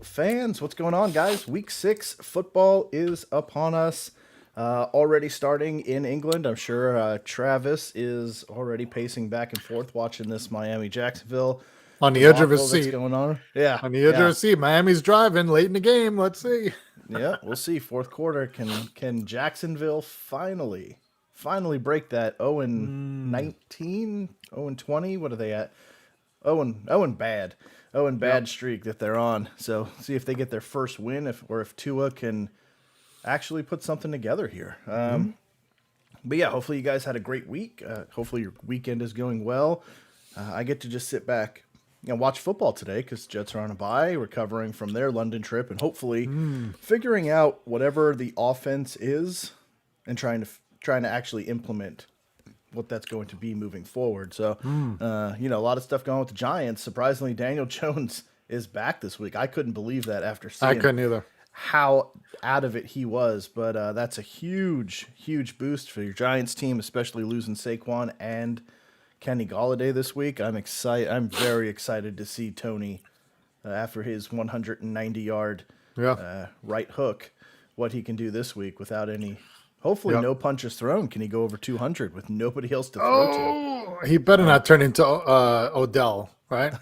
Fans, what's going on, guys? Week 6 football is upon us. Already starting in England. I'm sure Travis is already pacing back and forth watching this Miami Jacksonville On the edge of his debacle that's seat. going on. Yeah, On the edge of his seat. Miami's driving late in the game. Let's see. yeah. We'll see. Fourth quarter, can Jacksonville finally break that 0 and 19, 0 and 20? What are they at? 0 and bad. 0 and bad streak that they're on. So see if they get their first win, if Tua can actually put something together here. But yeah, hopefully you guys had a great week. Hopefully your weekend is going well. I get to just sit back and watch football today because Jets are on a bye, recovering from their London trip, and hopefully figuring out whatever the offense is and trying to actually implement what that's going to be moving forward. So, a lot of stuff going on with the Giants. Surprisingly, Daniel Jones is back this week. I couldn't believe that after I seeing couldn't either. how out of it he was. But that's a huge, huge boost for your Giants team, especially losing Saquon and Kenny Golladay this week. I'm excited. I'm very excited to see Tony after his 190-yard right hook, what he can do this week without any. Hopefully, no punches thrown. Can he go over 200 with nobody else to throw to? He better not turn into Odell, right?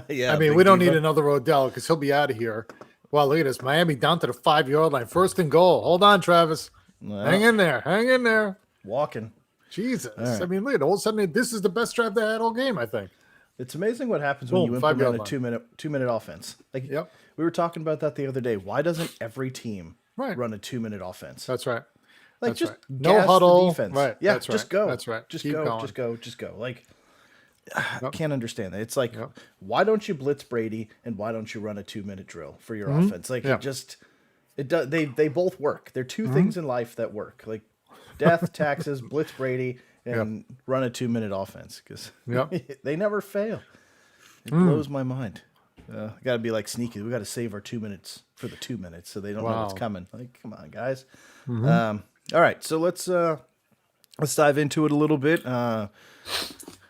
Yeah, I mean, we don't need another Odell because he'll be out of here. Well, look at this. Miami down to the 5-yard line. First and goal. Hold on, Travis. Hang in there. Hang in there. Walking. Jesus. Right. I mean, look at all of a sudden, this is the best drive they had all game, I think. It's amazing what happens when you implement a two-minute offense. Like we were talking about that the other day. Why doesn't every team run a 22-minute offense? That's right. Like, that's just no huddle. The defense. Right. Yeah, that's just right. go. That's right. Just Keep go. going. Just go. Like, I can't understand that. It's like, why don't you blitz Brady and why don't you run a 2-minute drill for your offense? Like, it does. They both work. They're two things in life that work. Like, death, taxes, blitz Brady, and run a 2-minute offense because they never fail. It blows my mind. Got to be like sneaky. We got to save our 2 minutes for the 2 minutes so they don't know what's coming. Like, come on, guys. All right, so let's dive into it a little bit. I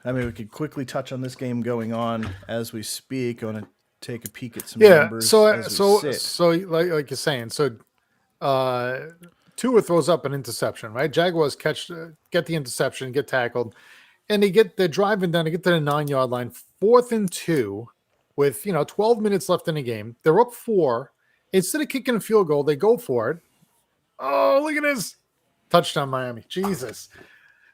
mean, we could quickly touch on this game going on as we speak. I want to take a peek at some numbers. So like you're saying, so Tua throws up an interception, right? Jaguars get the interception, get tackled, and they're driving down to get to the 9-yard line, 4th and 2, with 12 minutes left in the game. They're up 4. Instead of kicking a field goal, they go for it. Oh, look at this. Touchdown, Miami. Jesus.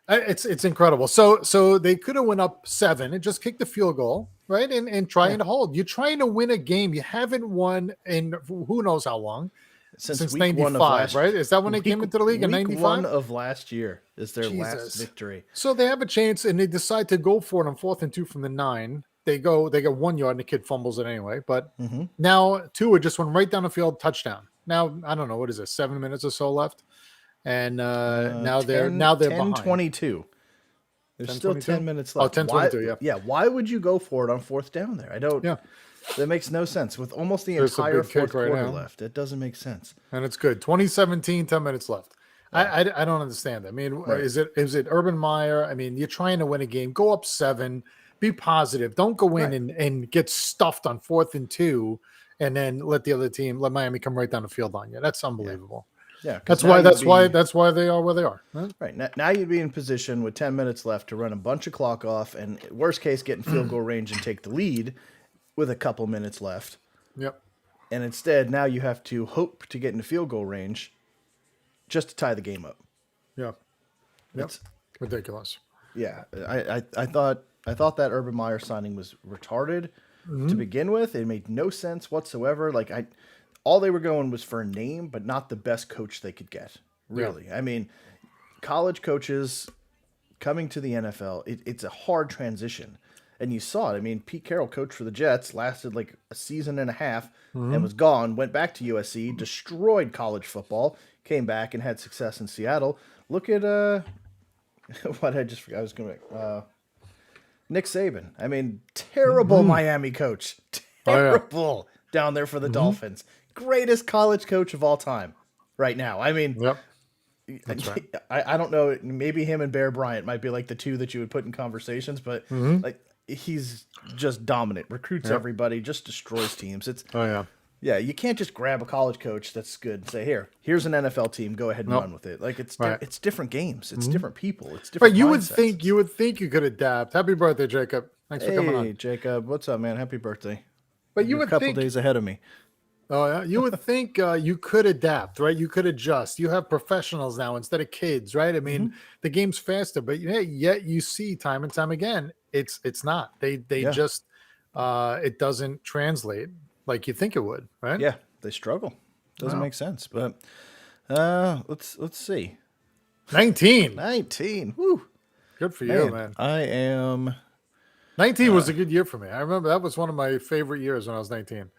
It's incredible. So they could have went up 7 and just kicked the field goal, right? And trying to hold. You're trying to win a game you haven't won in who knows how long. Since 95, right? Is that when they came into the league in 95? 1 of last year is their last victory. So they have a chance and they decide to go for it on 4th and 2 from the 9. They get 1 yard and the kid fumbles it anyway. But now Tua just went right down the field, touchdown. Now, I don't know, what is it, 7 minutes or so left? And now they're behind. 10:22. There's 10, still 22? 10 minutes left. Oh, 10:22, yeah. Why would you go for it on 4th down there? I don't. Yeah. That makes no sense. With almost the entire 4th quarter left, it doesn't make sense. And it's good. 2017, 10 minutes left. I don't understand that. I mean, is it Urban Meyer? I mean, you're trying to win a game. Go up 7. Be positive. Don't go in and get stuffed on 4th and 2 and then let Miami come right down the field on you. That's unbelievable. Yeah, that's why they are where they are. Right. Now you'd be in position with 10 minutes left to run a bunch of clock off and worst case get in field goal range and take the lead with a couple minutes left. Yep. And instead now you have to hope to get into field goal range just to tie the game up. Yeah. It's ridiculous. Yeah. I thought that Urban Meyer signing was retarded to begin with. It made no sense whatsoever. Like all they were going was for a name, but not the best coach they could get. Really. I mean, college coaches coming to the NFL, it's a hard transition. And you saw it. I mean, Pete Carroll, coach for the Jets, lasted like a season and a half and was gone, went back to USC, destroyed college football, came back and had success in Seattle. Look at Nick Saban. I mean, terrible Miami coach. Terrible down there for the Dolphins. Greatest college coach of all time right now. I mean, That's right. I don't know. Maybe him and Bear Bryant might be like the two that you would put in conversations, but like he's just dominant, recruits everybody, just destroys teams. It's Yeah, you can't just grab a college coach that's good and say, here's an NFL team, go ahead and Nope. run with it. Like it's Right. it's different games, it's different people, it's Right. different You mindsets. would think you could adapt. Happy birthday, Jacob. Thanks for coming Hey, on. Jacob, what's up, man? Happy birthday. But you You're a would couple think, days ahead of me. oh yeah, you would think you could adapt, right? You could adjust. You have professionals now instead of kids, right? I mean, the game's faster, but yet you see time and time again, it's not. They Yeah. just it doesn't translate like you think it would, right? Yeah, they struggle. Doesn't Wow. make sense. But let's see. 19. 19. Woo. Good for you, Man, man. I am 19 was a good year for me. I remember that was one of my favorite years when I was 19.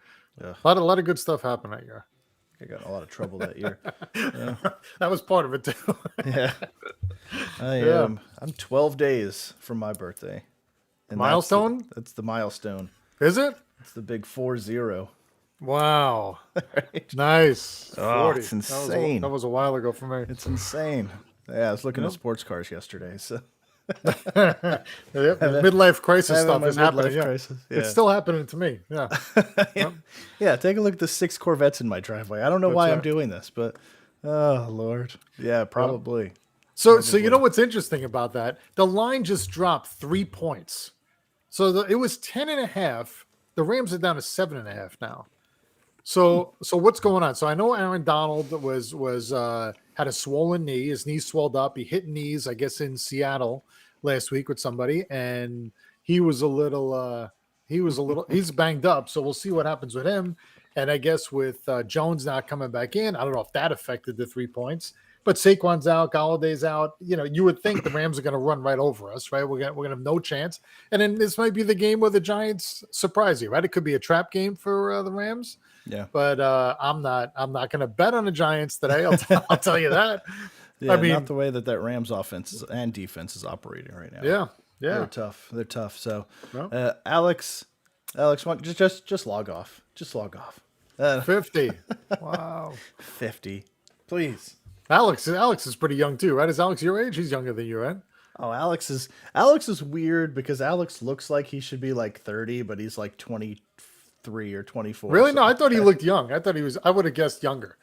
Ugh. A lot of good stuff happened that year. I got in a lot of trouble that year. That was part of it too. Yeah. I'm 12 days from my birthday. And Milestone? That's the milestone. Is it? It's the big 4-0. Wow. Right? Nice. Oh, 40. it's insane. That was a while ago for me. It's insane. Yeah, I was looking at sports cars yesterday. So Midlife crisis having stuff my is happening. midlife Yeah. crisis. Yeah. It's still happening to me. Yeah. Yeah, take a look at the 6 Corvettes in my driveway. I don't know why I'm right. doing this, but oh Lord. Yeah, probably. So you know what's interesting about that? The line just dropped 3 points. So it was 10.5. The Rams are down to 7.5 now. So what's going on? So I know Aaron Donald was had a swollen knee. His knee swelled up. He hit knees, I guess, in Seattle last week with somebody, and he was a little he's banged up. So we'll see what happens with him. And I guess with Jones not coming back in, I don't know if that affected the 3 points. But Saquon's out, Galladay's out. You know, you would think the Rams are going to run right over us, right? We're gonna have no chance. And then this might be the game where the Giants surprise you, right? It could be a trap game for the Rams. Yeah. But I'm not going to bet on the Giants today. I'll tell you that. Yeah, I mean, not the way that Rams offense and defense is operating right now. yeah. They're tough. They're tough. So, Well. Alex, just log off. Just log off. 50. Wow. 50, please. Alex is pretty young too, right? Is Alex your age? He's younger than you, right? Oh, Alex is weird because Alex looks like he should be like 30, but he's like 23 or 24. Really? So. No, I thought he looked young. I would have guessed younger.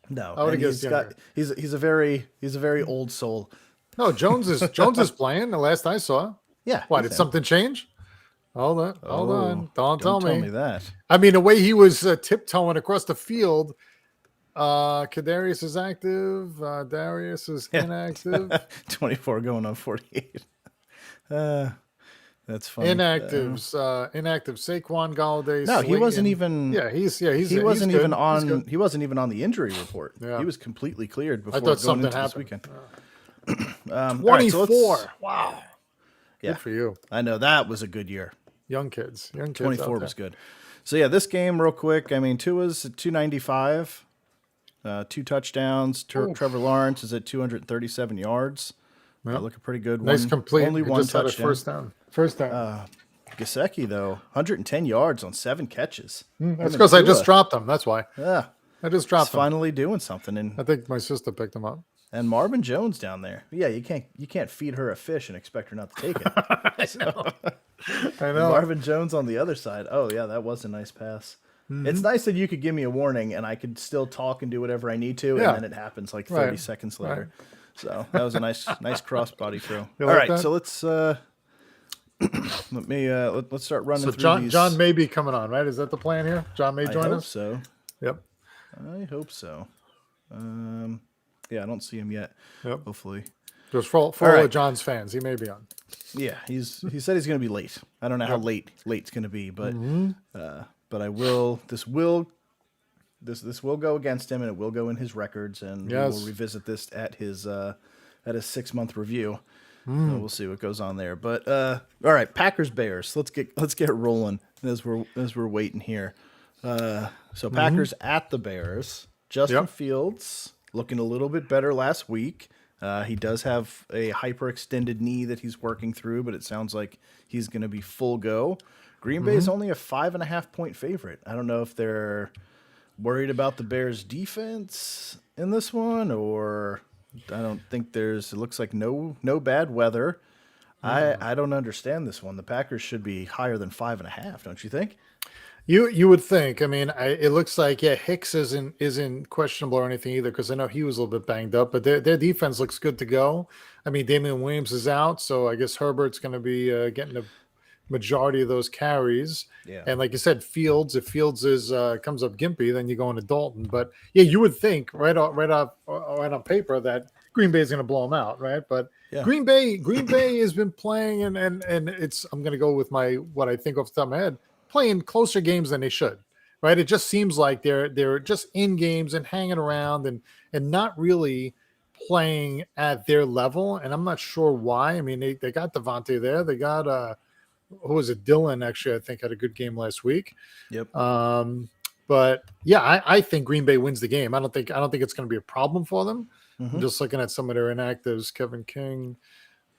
No, I would have guessed he's younger. he's a very old soul. No, Jones is playing. The last I saw. Yeah. Why he's did in. something change? Hold on. Don't tell me. that. I mean, the way he was tiptoeing across the field. Kadarius is active. Darius is inactive. 24 going on 48. That's funny. Inactives. Inactive. Saquon, Galladay. No, he Slayton. wasn't even. Yeah, he wasn't good. even He's good. on. He wasn't even on the injury report. Yeah. He was completely cleared before I thought going something into this happened. weekend. 24. Wow. Yeah. Good for you. I know that was a good year. Young kids. 24 was good. So yeah, this game real quick. I mean, Tua's at 295, 2 touchdowns. Trevor Lawrence is at 237 yards. Looking pretty good. Nice complete. Only He one just had a touchdown. First down. Gesicki though, 110 yards on 7 catches. That's because I just dropped him. That's why. Yeah, I just he's dropped him. finally doing something. And I think my sister picked him up. And Marvin Jones down there. Yeah, you can't feed her a fish and expect her not to take it. I know. Marvin Jones on the other side. Oh yeah, that was a nice pass. It's nice that you could give me a warning and I could still talk and do whatever I need to, Yeah. and then it happens like 30 Right. seconds later. So that was a nice cross body throw. You All like right, that? so let's let's start running So through these. John may be coming on, right? Is that the plan here? John may I join hope us. so. Yep. I hope so. Yeah, I don't see him yet. Yep. Hopefully. Just for all right. of John's fans, he may be on. Yeah, he said he's going to be late. I don't know how late's going to be, but I will. This will go against him, and it will go in his records, and Yes. we will revisit this at his 6-month review. So we'll see what goes on there. But all right, Packers Bears. Let's get rolling as we're waiting here. So Packers at the Bears. Justin Fields looking a little bit better last week. He does have a hyperextended knee that he's working through, but it sounds like he's going to be full go. Green Bay is only a 5.5-point favorite. I don't know if they're worried about the Bears' defense in this one, or I don't think it looks like no bad weather. I don't understand this one. The Packers should be higher than 5.5, don't you think? You would think. I mean, it looks like Hicks isn't questionable or anything either because I know he was a little bit banged up, but their defense looks good to go. I mean, Damian Williams is out, so I guess Herbert's going to be getting a majority of those carries. Yeah. And like you said, Fields. If Fields is comes up gimpy, then you go into Dalton. But yeah, you would think right on paper that Green Bay is going to blow them out, right? But Yeah. Green Bay has been playing, and it's I'm going to go with what I think off the top of my head, playing closer games than they should, right? It just seems like they're just in games and hanging around and not really playing at their level. And I'm not sure why. I mean, they got Devontae there. They got who was it? Dylan actually, I think had a good game last week. Yep. But yeah, I think Green Bay wins the game. I don't think it's going to be a problem for them. Mm-hmm. I'm just looking at some of their inactives. Kevin King.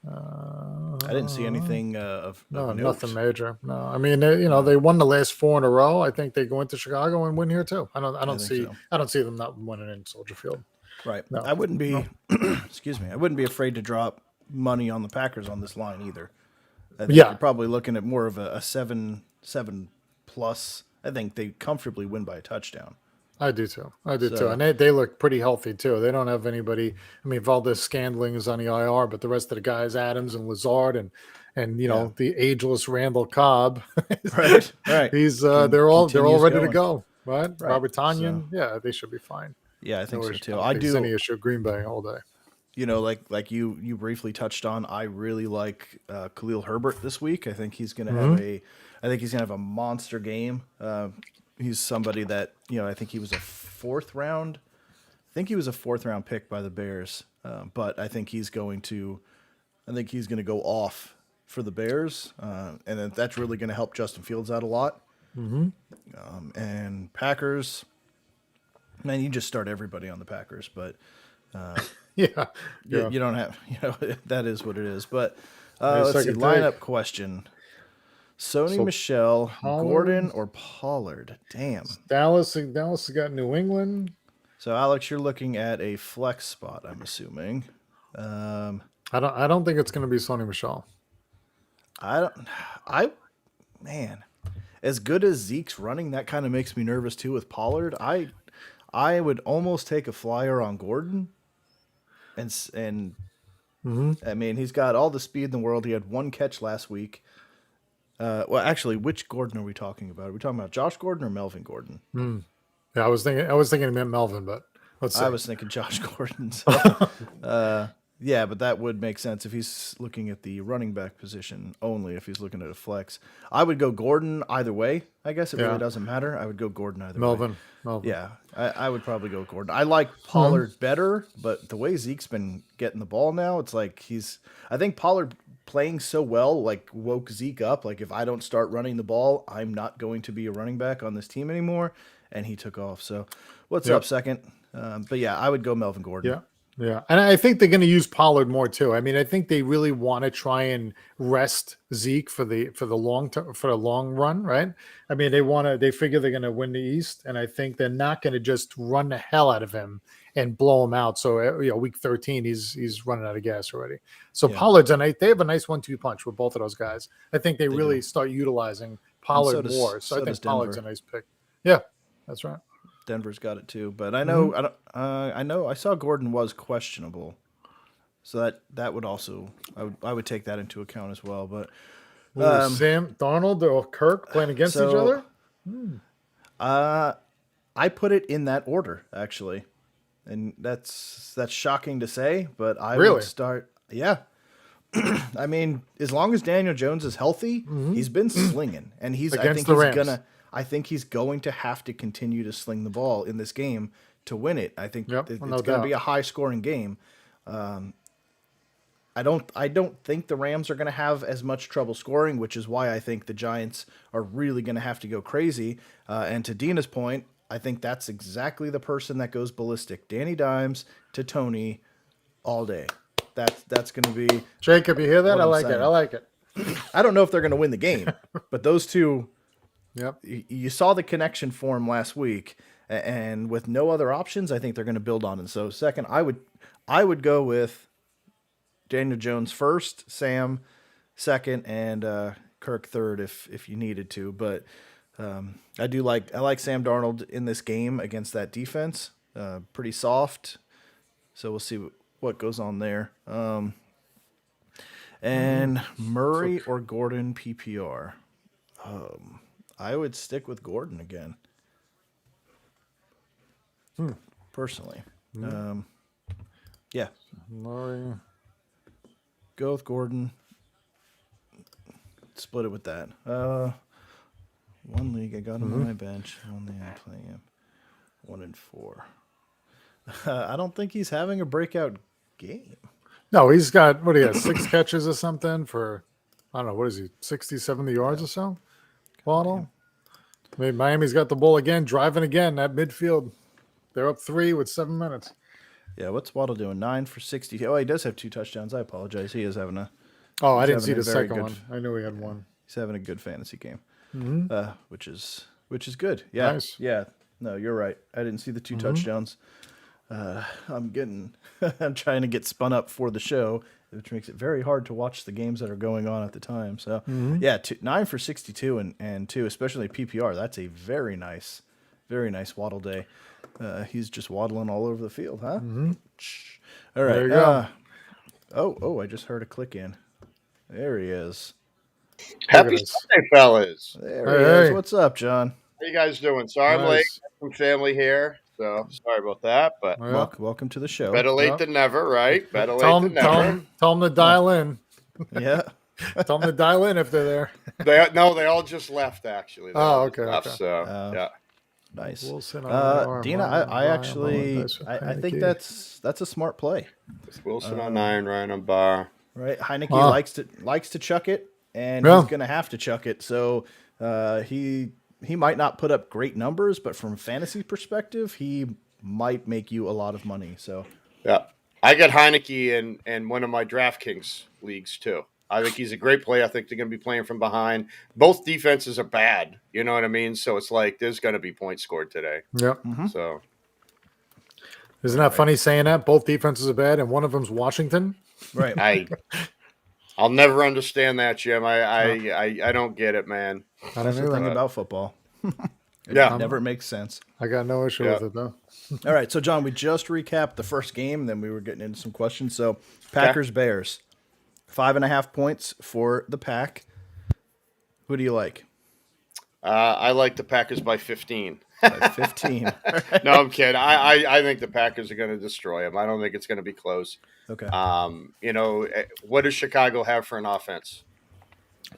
I didn't see anything of No, note. nothing major. No, I mean, they won the last 4 in a row. I think they go into Chicago and win here too. I don't see them not winning in Soldier Field. Right. No. I wouldn't be. Excuse me. I wouldn't be afraid to drop money on the Packers on this line either. I think you're probably looking at more of a 7 plus. I think they comfortably win by a touchdown. I do too. And they look pretty healthy too. They don't have anybody. I mean, Valdez Scandling is on the IR, but the rest of the guys, Adams and Lazard and the ageless Randall Cobb, Right. He's they're all ready going. to go. Right. Robert Tanyan, So, they should be fine. yeah, I think so too. I do any issue with Green Bay all day. Like you briefly touched on, I really like Khalil Herbert this week. I think he's going to have a monster game. He's somebody that I think he was a fourth round pick by the Bears. But I think he's going to go off for the Bears, and that's really going to help Justin Fields out a lot. Mm-hmm. And Packers, man, you just start everybody on the Packers, but. You don't have, that is what it is. But let's see, lineup question. Sony Michel, Gordon, or Pollard? Damn. Dallas has got New England. So Alex, you're looking at a flex spot, I'm assuming. I don't think it's going to be Sony Michel. Man, as good as Zeke's running, that kind of makes me nervous too with Pollard. I would almost take a flyer on Gordon. And mm-hmm. I mean, he's got all the speed in the world. He had 1 catch last week. Well, actually, which Gordon are we talking about? Are we talking about Josh Gordon or Melvin Gordon? Yeah, I was thinking it meant Melvin, but let's see. I was thinking Josh Gordon. So, yeah, but that would make sense if he's looking at the running back position only. If he's looking at a flex, I would go Gordon either way. I guess it really doesn't matter. I would go Gordon either way. Melvin. Yeah, I would probably go Gordon. I like Pollard better, but the way Zeke's been getting the ball now, it's like I think Pollard playing so well like woke Zeke up. Like if I don't start running the ball, I'm not going to be a running back on this team anymore. And he took off. So what's up, second? But yeah, I would go Melvin Gordon. Yeah. Yeah, and I think they're going to use Pollard more too. I mean, I think they really want to try and rest Zeke for the long run, right? I mean, they figure they're going to win the East, and I think they're not going to just run the hell out of him and blow him out. So week 13, he's running out of gas already. So Pollard's they have a nice 1-2 punch with both of those guys. I think they really start utilizing Pollard more. So I think Pollard's a nice pick. Yeah, that's right. Denver's got it too, but I know I saw Gordon was questionable, so that would also I would take that into account as well. But Sam Darnold or Kirk playing against each other. I put it in that order actually, and that's shocking to say, but I would start. Yeah, I mean, as long as Daniel Jones is healthy, he's been slinging, and I think he's going to have to continue to sling the ball in this game to win it. I think it's going to be a high-scoring game. I don't think the Rams are going to have as much trouble scoring, which is why I think the Giants are really going to have to go crazy. And to Dina's point, I think that's exactly the person that goes ballistic. Danny Dimes to Tony all day. That's going to be Jacob. You hear that? I like it. I don't know if they're going to win the game, but those two. Yep. You saw the connection form last week, and with no other options, I think they're going to build on it. So second, I would go with Daniel Jones first, Sam second, and Kirk third if you needed to. But I like Sam Darnold in this game against that defense. Pretty soft, so we'll see what goes on there. And Murray or Gordon PPR. I would stick with Gordon again. Personally. Yeah. Murray. Go with Gordon. Split it with that. One league, I got him on my bench. One league, I'm playing him. 1-4. I don't think he's having a breakout game. No, he's got, 6 catches or something for, I don't know, what is he, 60, 70 yards or so? Waddle. I mean, Miami's got the ball again, driving again at midfield. They're up 3 with 7 minutes. Yeah, what's Waddle doing? 9 for 60. Oh, he does have 2 touchdowns. I apologize. He is having a... Oh, I didn't see the second one. I knew he had one. He's having a good fantasy game, which is good. Yeah, nice. Yeah. No, you're right. I didn't see the 2 touchdowns. I'm trying to get spun up for the show, which makes it very hard to watch the games that are going on at the time. So, yeah, 9 for 62 and 2, especially PPR. That's a very nice Waddle day. He's just waddling all over the field, huh? All right. There you go. I just heard a click in. There he is. Happy Sunday, fellas. There he is. What's up, John? How you guys doing? Sorry I'm late. Some family here, so sorry about that. But welcome to the show. Better late than never, right? Better late than never. Tell them to dial in. Yeah. Tell them to dial in if they're there. They all just left, actually. Okay. So, yeah. Nice. Wilson Dina, I think that's a smart play. Wilson on 9, Ryan on bar. Right, Heineke likes to chuck it, and he's going to have to chuck it. So he might not put up great numbers, but from a fantasy perspective, he might make you a lot of money. So yeah, I got Heineke in one of my DraftKings leagues too. I think he's a great player. I think they're going to be playing from behind. Both defenses are bad. You know what I mean? So it's like there's going to be points scored today. Yep. So isn't that funny saying that? Both defenses are bad, and one of them's Washington. Right. I'll never understand that, Jim. I don't get it, man. That's the thing about football. It never makes sense. I got no issue with it, though. All right, so, John, we just recapped the first game, then we were getting into some questions. So, Packers-Bears, 5.5 points for the Pack. Who do you like? I like the Packers by 15. By 15. No, I'm kidding. I think the Packers are going to destroy them. I don't think it's going to be close. Okay. What does Chicago have for an offense?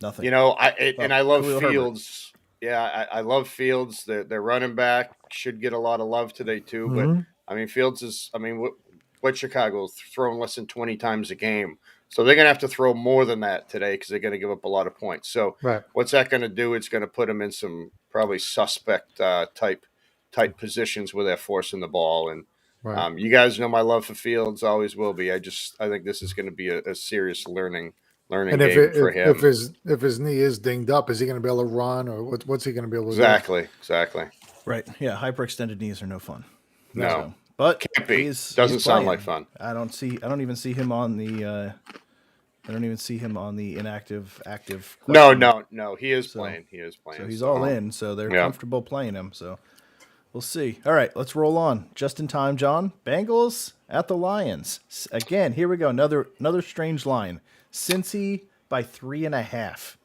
Nothing. I love Khalil Fields. Herbert. Yeah, I love Fields. Their running back should get a lot of love today too. But I mean, Fields is. I mean, what Chicago throwing less than 20 times a game, so they're going to have to throw more than that today because they're going to give up a lot of points. So what's that going to do? It's going to put them in some probably suspect type positions where they're forcing the ball. And you guys know my love for Fields, always will be. I think this is going to be a serious learning game for him. If his knee is dinged up, is he going to be able to run, or what's he going to be able to do? Exactly. Right. Yeah, hyperextended knees are no fun. No. So, but can't be. Doesn't sound like fun. I don't even see him on the inactive active. No. He is playing. So he's all in. So they're comfortable playing him. So we'll see. All right, let's roll on. Just in time, John. Bengals at the Lions. Again, here we go. Another strange line. Cincy by 3.5.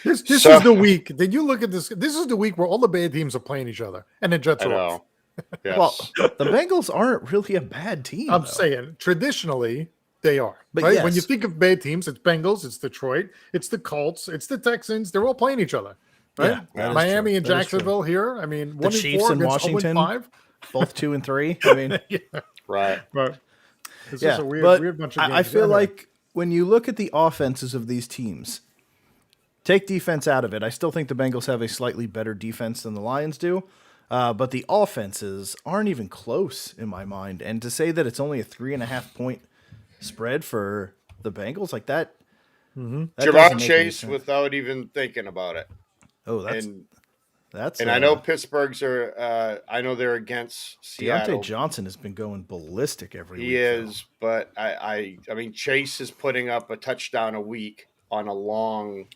This is the week. Did you look at this? This is the week where all the bad teams are playing each other, and the Jets are off. Yes. Well, the Bengals aren't really a bad team. I'm saying traditionally they are. But right? yes. When you think of bad teams, it's Bengals, it's Detroit, it's the Colts, it's the Texans. They're all playing each other. Right? Yeah, Miami and Jacksonville here. I mean, the Chiefs and Washington, 0-5. Both 2 and 3. I mean, right. But it's just a weird bunch of games. I feel like when you look at the offenses of these teams, take defense out of it. I still think the Bengals have a slightly better defense than the Lions do. But the offenses aren't even close in my mind. And to say that it's only a 3.5 point spread for the Bengals like that. Jamar Chase without even thinking about it. Oh, that's I know Pittsburgh's are. I know they're against Seattle. Deontay Johnson has been going ballistic every week. He is, but I mean, Chase is putting up a touchdown a week on a long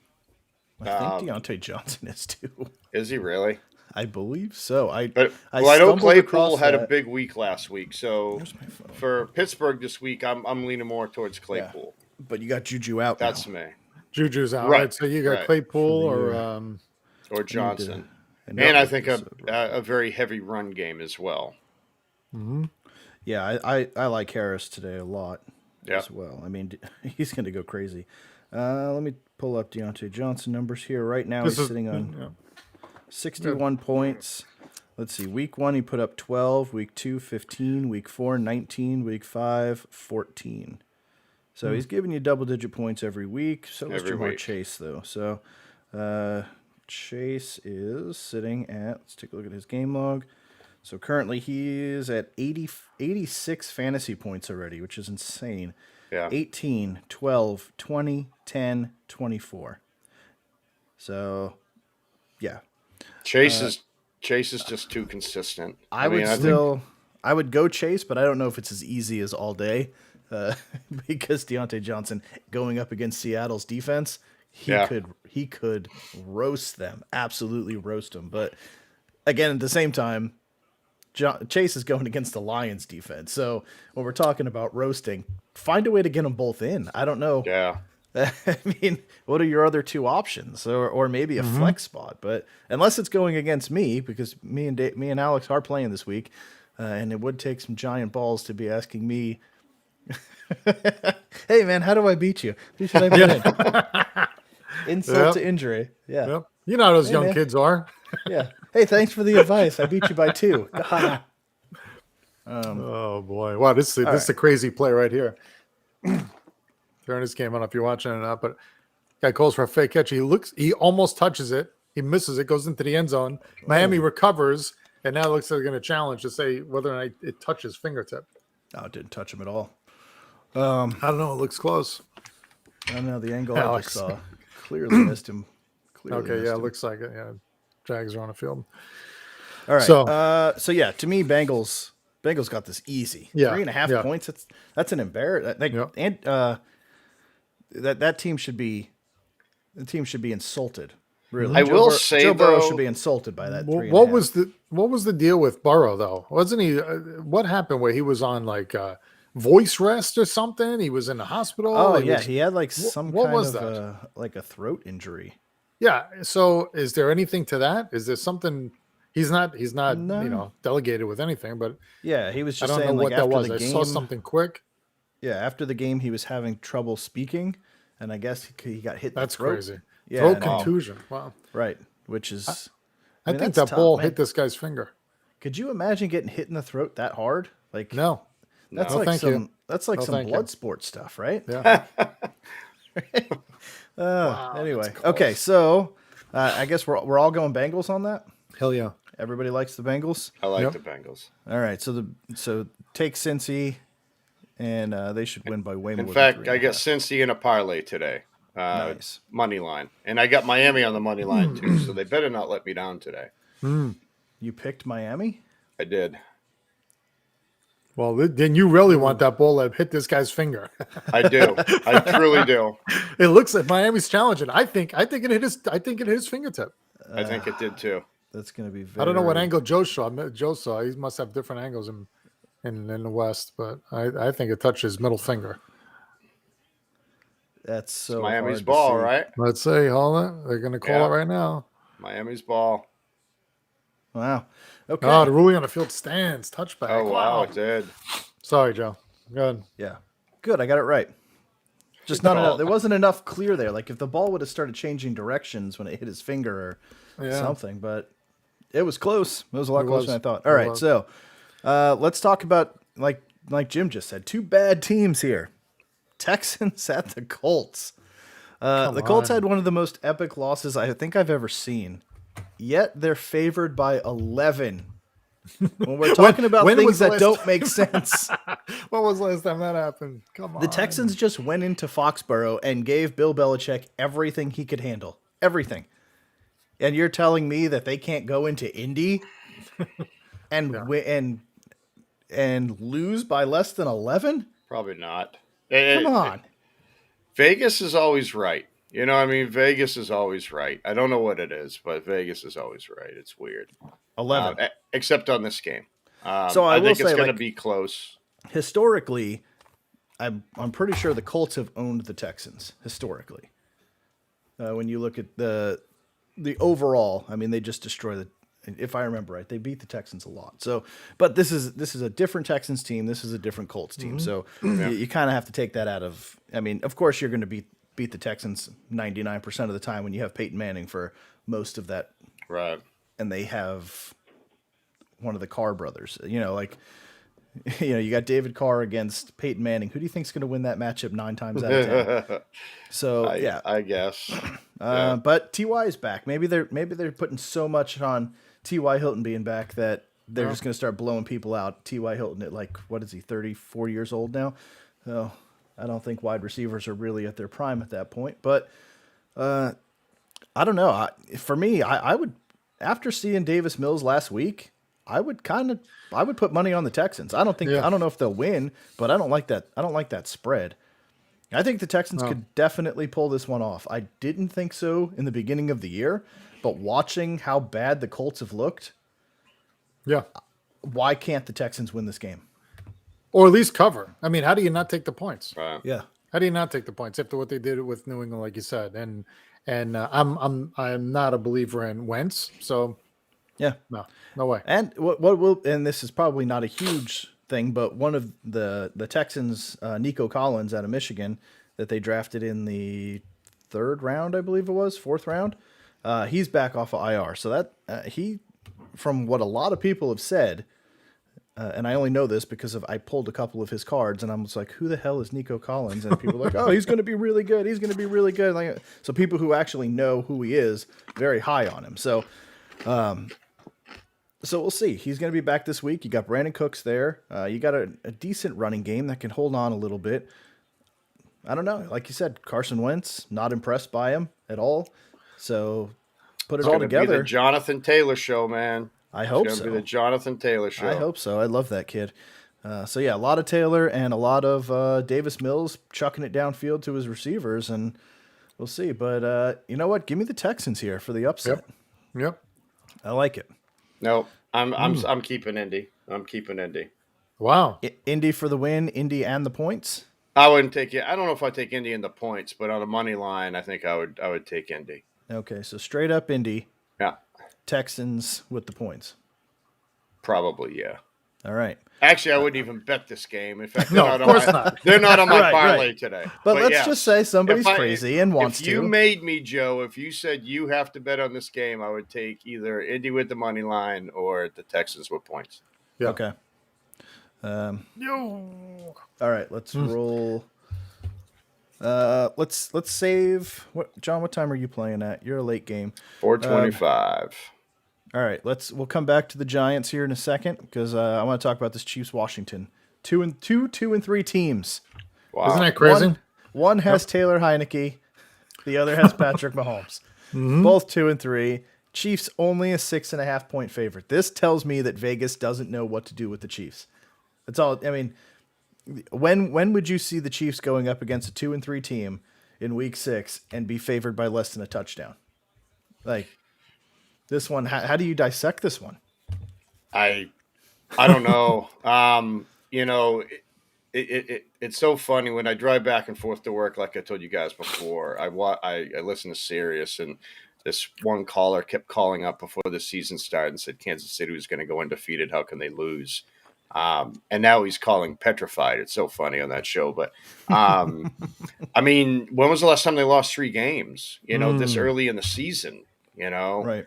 I think Deontay Johnson is too. Is he really? I believe so. I know stumbled Claypool across had a that. big week last week, so Where's my phone? for Pittsburgh this week, I'm leaning more towards Claypool. But you got Juju out That's now. me. Juju's out, Right, right? So you got right. Claypool For the or Or Johnson. And And I think a very heavy run game as well. Yeah, I like Harris today a lot as well. I mean, he's going to go crazy. Let me pull up Deontay Johnson numbers here. Right now, he's sitting on 61 points. Let's see. Week 1, he put up 12. Week 2, 15. Week 4, 19. Week 5, 14. So he's giving you double-digit points every week. So is Jamar Chase, though. So Chase is sitting at, let's take a look at his game log. So currently he is at 86 fantasy points already, which is insane. Yeah. 18, 12, 20, 10, 24. So, yeah. Chase is just too consistent. I would go Chase, but I don't know if it's as easy as all day because Deontay Johnson going up against Seattle's defense, he could roast them, absolutely roast them. But again, at the same time, Chase is going against the Lions defense. So when we're talking about roasting, find a way to get them both in. I don't know. Yeah. I mean, what are your other two options, or maybe a flex spot? But unless it's going against me, because me and Alex are playing this week, and it would take some giant balls to be asking me, "Hey man, how do I beat you? Who should I win?" Insult to injury. Yeah. Yep. You know how those young man. kids are. Yeah. Hey, thanks for the advice. I beat you by 2. Oh boy! Wow, this is a crazy play right here. Turn this game on if you're watching it or not. But guy calls for a fake catch. He almost touches it. He misses it. Goes into the end zone. Miami recovers, and now it looks like they're going to challenge to say whether or not it touches fingertip. Oh, it didn't touch him at all. I don't know. It looks close. I don't know. The angle I just saw clearly missed him. It looks like it. Yeah, Jags are on the field. All right. So yeah, to me, Bengals got this easy. Yeah, 3.5 points. That's an embarrassment. And that team should be insulted. Really, I will say Joe Burrow though, should be insulted by that. What was the deal with Burrow though? Wasn't he? What happened where he was on like voice rest or something? He was in the hospital. Oh he had like some what kind was of that? Like a throat injury. Yeah. So is there anything to that? Is there something? He's not no. Delegated with anything, but yeah, he was just I don't saying know what like that after was. the I game, saw something quick. Yeah, after the game, he was having trouble speaking, and I guess he got hit. That's in the throat. crazy. Yeah, throat contusion. Wow. Right, which is. I mean, think that's that tough, ball man. hit this guy's finger. Could you imagine getting hit in the throat that hard? Like No. that's No, like thank some you. that's like No, some thank blood you. sport stuff, right? Yeah. Anyway, okay, so I guess we're all going Bengals on that. Hell yeah. Everybody likes the Bengals. I like Yep. the Bengals. All right, so take Cincy, and they should win by way more. In fact, than I got 3.5. Cincy in a parlay today. Nice. Money line. And I got Miami on the money line too, so they better not let me down today. You picked Miami. I did. Well, then you really want that ball to hit this guy's finger. I do. I truly do. It looks like Miami's challenging. I think it hit his fingertip. I think it did too. That's going to be. I don't know what angle Joe saw. He must have different angles in the West, but I think it touched his middle finger. That's so Miami's hard to ball, see. right? Let's see. Hold on. They're going to call it right now. Miami's ball. Wow. Okay. Oh, the ruling on the field stands. Touchback. Oh, wow, it did. Sorry, Joe. Good. Yeah. Good. I got it right. Just not enough. There wasn't enough clear there. Like if the ball would have started changing directions when it hit his finger or something, but it was close. It was a lot closer than I thought. All right. So let's talk about, like Jim just said, two bad teams here. Texans at the Colts. The Colts had one of the most epic losses I think I've ever seen. Yet they're favored by 11. When we're talking about things that don't make sense. When was the last time that happened? Come on. The Texans just went into Foxborough and gave Bill Belichick everything he could handle. Everything. And you're telling me that they can't go into Indy and and lose by less than 11? Probably not. Come on. Vegas is always right. You know, I mean, Vegas is always right. I don't know what it is, but Vegas is always right. It's weird. 11. Except on this game. So I I will think it's say, going to like, be close. historically, I'm pretty sure the Colts have owned the Texans historically. When you look at the overall, I mean, they just destroy the. If I remember right, they beat the Texans a lot. So, but this is a different Texans team. This is a different Colts team. So you kind of have to take that out of. I mean, of course, you're going to beat the Texans 99% of the time when you have Peyton Manning for most of that, Right. and they have one of the Carr brothers. You know, like. You know, you got David Carr against Peyton Manning. Who do you think's going to win that matchup 9 times out of 10? So yeah, I guess. but Ty is back. Maybe they're putting so much on T.Y. Hilton being back that they're just going to start blowing people out. T.Y. Hilton at, like, what is he, 34 years old now? So I don't think wide receivers are really at their prime at that point. But I don't know. For me, I would, after seeing Davis Mills last week, I would put money on the Texans. I don't know if they'll win, but I don't like that spread. I think the Texans could definitely pull this one off. I didn't think so in the beginning of the year, but watching how bad the Colts have looked, why can't the Texans win this game? Or at least cover. I mean, how do you not take the points? Right. Yeah. How do you not take the points after what they did with New England, like you said? And I'm not a believer in Wentz, so Yeah. no way. And what will, and this is probably not a huge thing, but one of the Texans, Nico Collins out of Michigan, that they drafted in the 3rd round, I believe it was, 4th round, he's back off of IR. So that he, from what a lot of people have said, and I only know this because I pulled a couple of his cards, and I was like, who the hell is Nico Collins? And people are like, oh, he's going to be really good. He's going to be really good. Like, so people who actually know who he is, very high on him. So we'll see. He's going to be back this week. You got Brandon Cooks there. You got a decent running game that can hold on a little bit. I don't know. Like you said, Carson Wentz, not impressed by him at all. So put it all together. Be the Jonathan Taylor show, man. I hope so. It's going to be the Jonathan Taylor show. I hope so. I love that kid. So yeah, a lot of Taylor and a lot of Davis Mills chucking it downfield to his receivers, and we'll see. But you know what? Give me the Texans here for the upset. Yep. I like it. No, I'm keeping Indy. I'm keeping Indy. Wow. Indy for the win. Indy and the points. I wouldn't take it. I don't know if I'd take Indy in the points, but on a money line, I think I would take Indy. Okay, so straight up Indy. Yeah. Texans with the points. Probably, yeah. All right. Actually, I wouldn't even bet this game. In fact, No, of course not. They're not on my Right, parlay right. today. But let's just say somebody's crazy and wants to. to. If you made me, Joe, if you said you have to bet on this game, I would take either Indy with the money line or the Texans with points. Yeah. Okay. All right, let's roll. Let's save. John? What time are you playing at? You're a late game. 4:25. All right, we'll come back to the Giants here in a second because I want to talk about this Chiefs Washington. 2 and 3 teams. Wow. Isn't that crazy? One has Taylor Heineke, the other has Patrick Mahomes. Both 2 and 3. Chiefs only a 6.5 point favorite. This tells me that Vegas doesn't know what to do with the Chiefs. That's all. I mean, when would you see the Chiefs going up against a 2 and 3 team in Week 6 and be favored by less than a touchdown? Like this one, how do you dissect this one? I don't know. You know, it's so funny when I drive back and forth to work. Like I told you guys before, I listen to Sirius, and this one caller kept calling up before the season started and said Kansas City was going to go undefeated. How can they lose? And now he's calling petrified. It's so funny on that show. But I mean, when was the last time they lost 3 games? You know, this early in the season. You know, Right.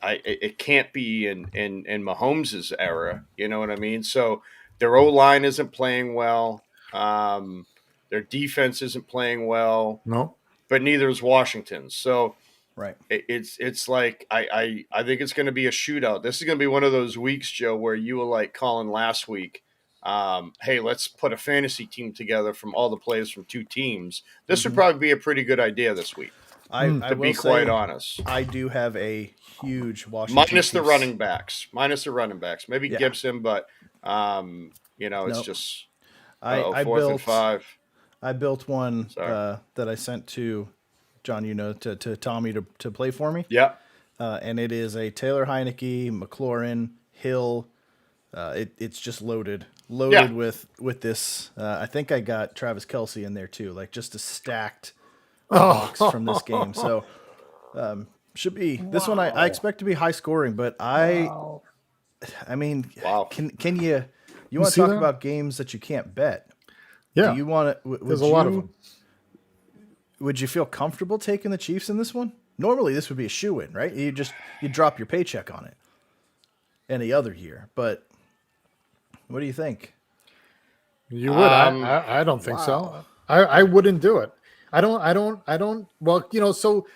It can't be in Mahomes' era. You know what I mean? So their O-line isn't playing well. Their defense isn't playing well. No. But neither is Washington. So Right. it's like I think it's going to be a shootout. This is going to be one of those weeks, Joe, where you were like calling last week. Hey, let's put a fantasy team together from all the players from 2 teams. This would probably be a pretty good idea this week. I to will be say quite honest, I do have a huge Washington minus the Chiefs. running backs. Maybe Yeah. Gibson, but you know, it's Nope. just I 4th and 5. I built one Sorry. that I sent to John, to Tommy to play for me. Yeah. And it is a Taylor Heineke, McLaurin, Hill. It's just loaded Yeah. with this. I think I got Travis Kelce in there too, like just a stacked box from this game. So should be this one. I expect to be high scoring, but I mean, Wow. can you You want to see talk that? about games that you can't bet? Yeah. Do you want to? There's a lot of them. Would you feel comfortable taking the Chiefs in this one? Normally, this would be a shoe-in, right? You drop your paycheck on it. Any other year, but what do you think? You would. I don't think so. Wow. I wouldn't do it. I don't. Well, so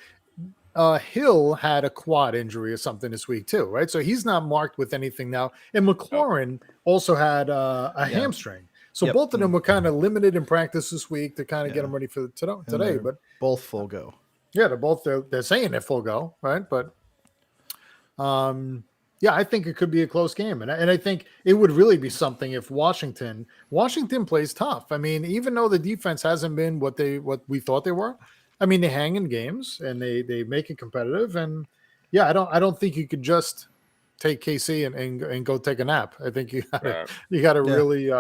Hill had a quad injury or something this week too, right? So he's not marked with anything now. And McLaurin also had a hamstring. So Yep. both of them were kind of limited in practice this week to kind of get Yeah. them ready for today. They're But both full go. yeah, they're saying they're full go, right? But yeah, I think it could be a close game, and I think it would really be something if Washington plays tough. I mean, even though the defense hasn't been what we thought they were, I mean, they hang in games and they make it competitive. And yeah, I don't think you could just take KC and go take a nap. I think you gotta really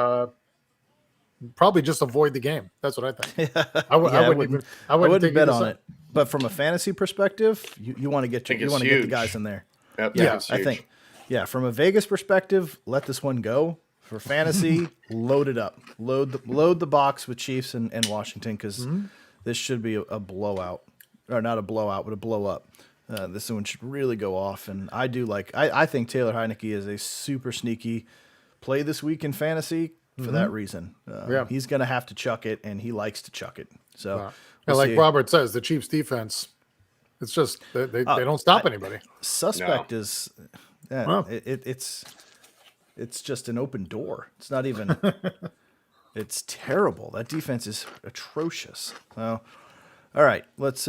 probably just avoid the game. That's what I think. I wouldn't bet on it. But from a fantasy perspective, you want to get the guys in there. Yep, Yeah, I think. Yeah, from a Vegas perspective, let this one go. For fantasy, load it up. Load the box with Chiefs and Washington, because this should be a blowout, or not a blowout, but a blow up. This one should really go off, and I think Taylor Heineke is a super sneaky play this week in fantasy for that reason. He's going to have to chuck it, and he likes to chuck it. So, like Robert says, the Chiefs defense, it's just they don't stop anybody. Suspect is, it's just an open door. It's not even. It's terrible. That defense is atrocious. So, all right, let's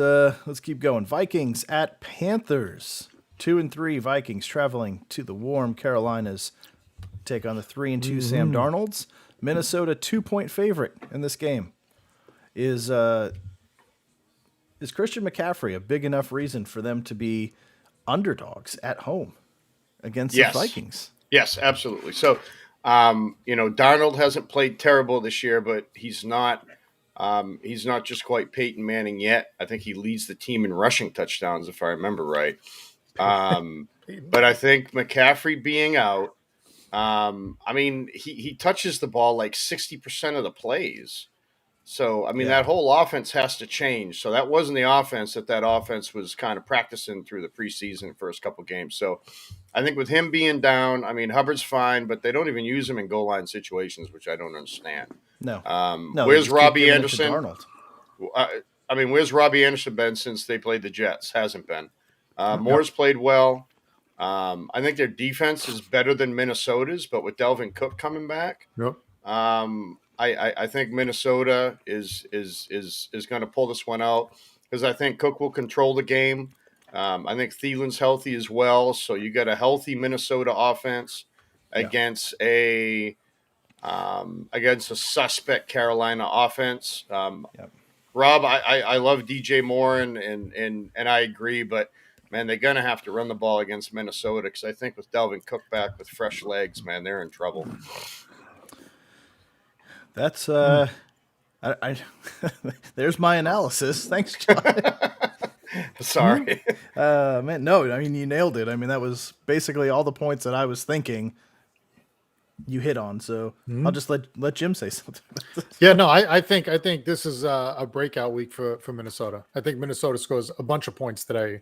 keep going. Vikings at Panthers. 2-3 Vikings traveling to the warm Carolinas. Take on the 3-2 Sam Darnolds. Minnesota 2-point favorite in this game. Is Christian McCaffrey a big enough reason for them to be underdogs at home against the Vikings? Yes, absolutely. So, Darnold hasn't played terrible this year, but he's not just quite Peyton Manning yet. I think he leads the team in rushing touchdowns, if I remember right. But I think McCaffrey being out, he touches the ball like 60% of the plays. So, that whole offense has to change. So that wasn't the offense that offense was kind of practicing through the preseason first couple games. So I think with him being down, Hubbard's fine, but they don't even use him in goal line situations, which I don't understand. No. Where's Robbie Anderson? Where's Robbie Anderson been since they played the Jets? Hasn't been. Moore's played well. I think their defense is better than Minnesota's, but with Delvin Cook coming back, I think Minnesota is going to pull this one out, because I think Cook will control the game. I think Thielen's healthy as well, so you got a healthy Minnesota offense against a suspect Carolina offense. Rob, I love DJ Moore and I agree, but man, they're going to have to run the ball against Minnesota, because I think with Delvin Cook back with fresh legs, man, they're in trouble. That's there's my analysis. Thanks, John. Sorry. Man, no, you nailed it. That was basically all the points that I was thinking you hit on. So I'll just let Jim say something. Yeah, no, I think this is a breakout week for Minnesota. I think Minnesota scores a bunch of points today.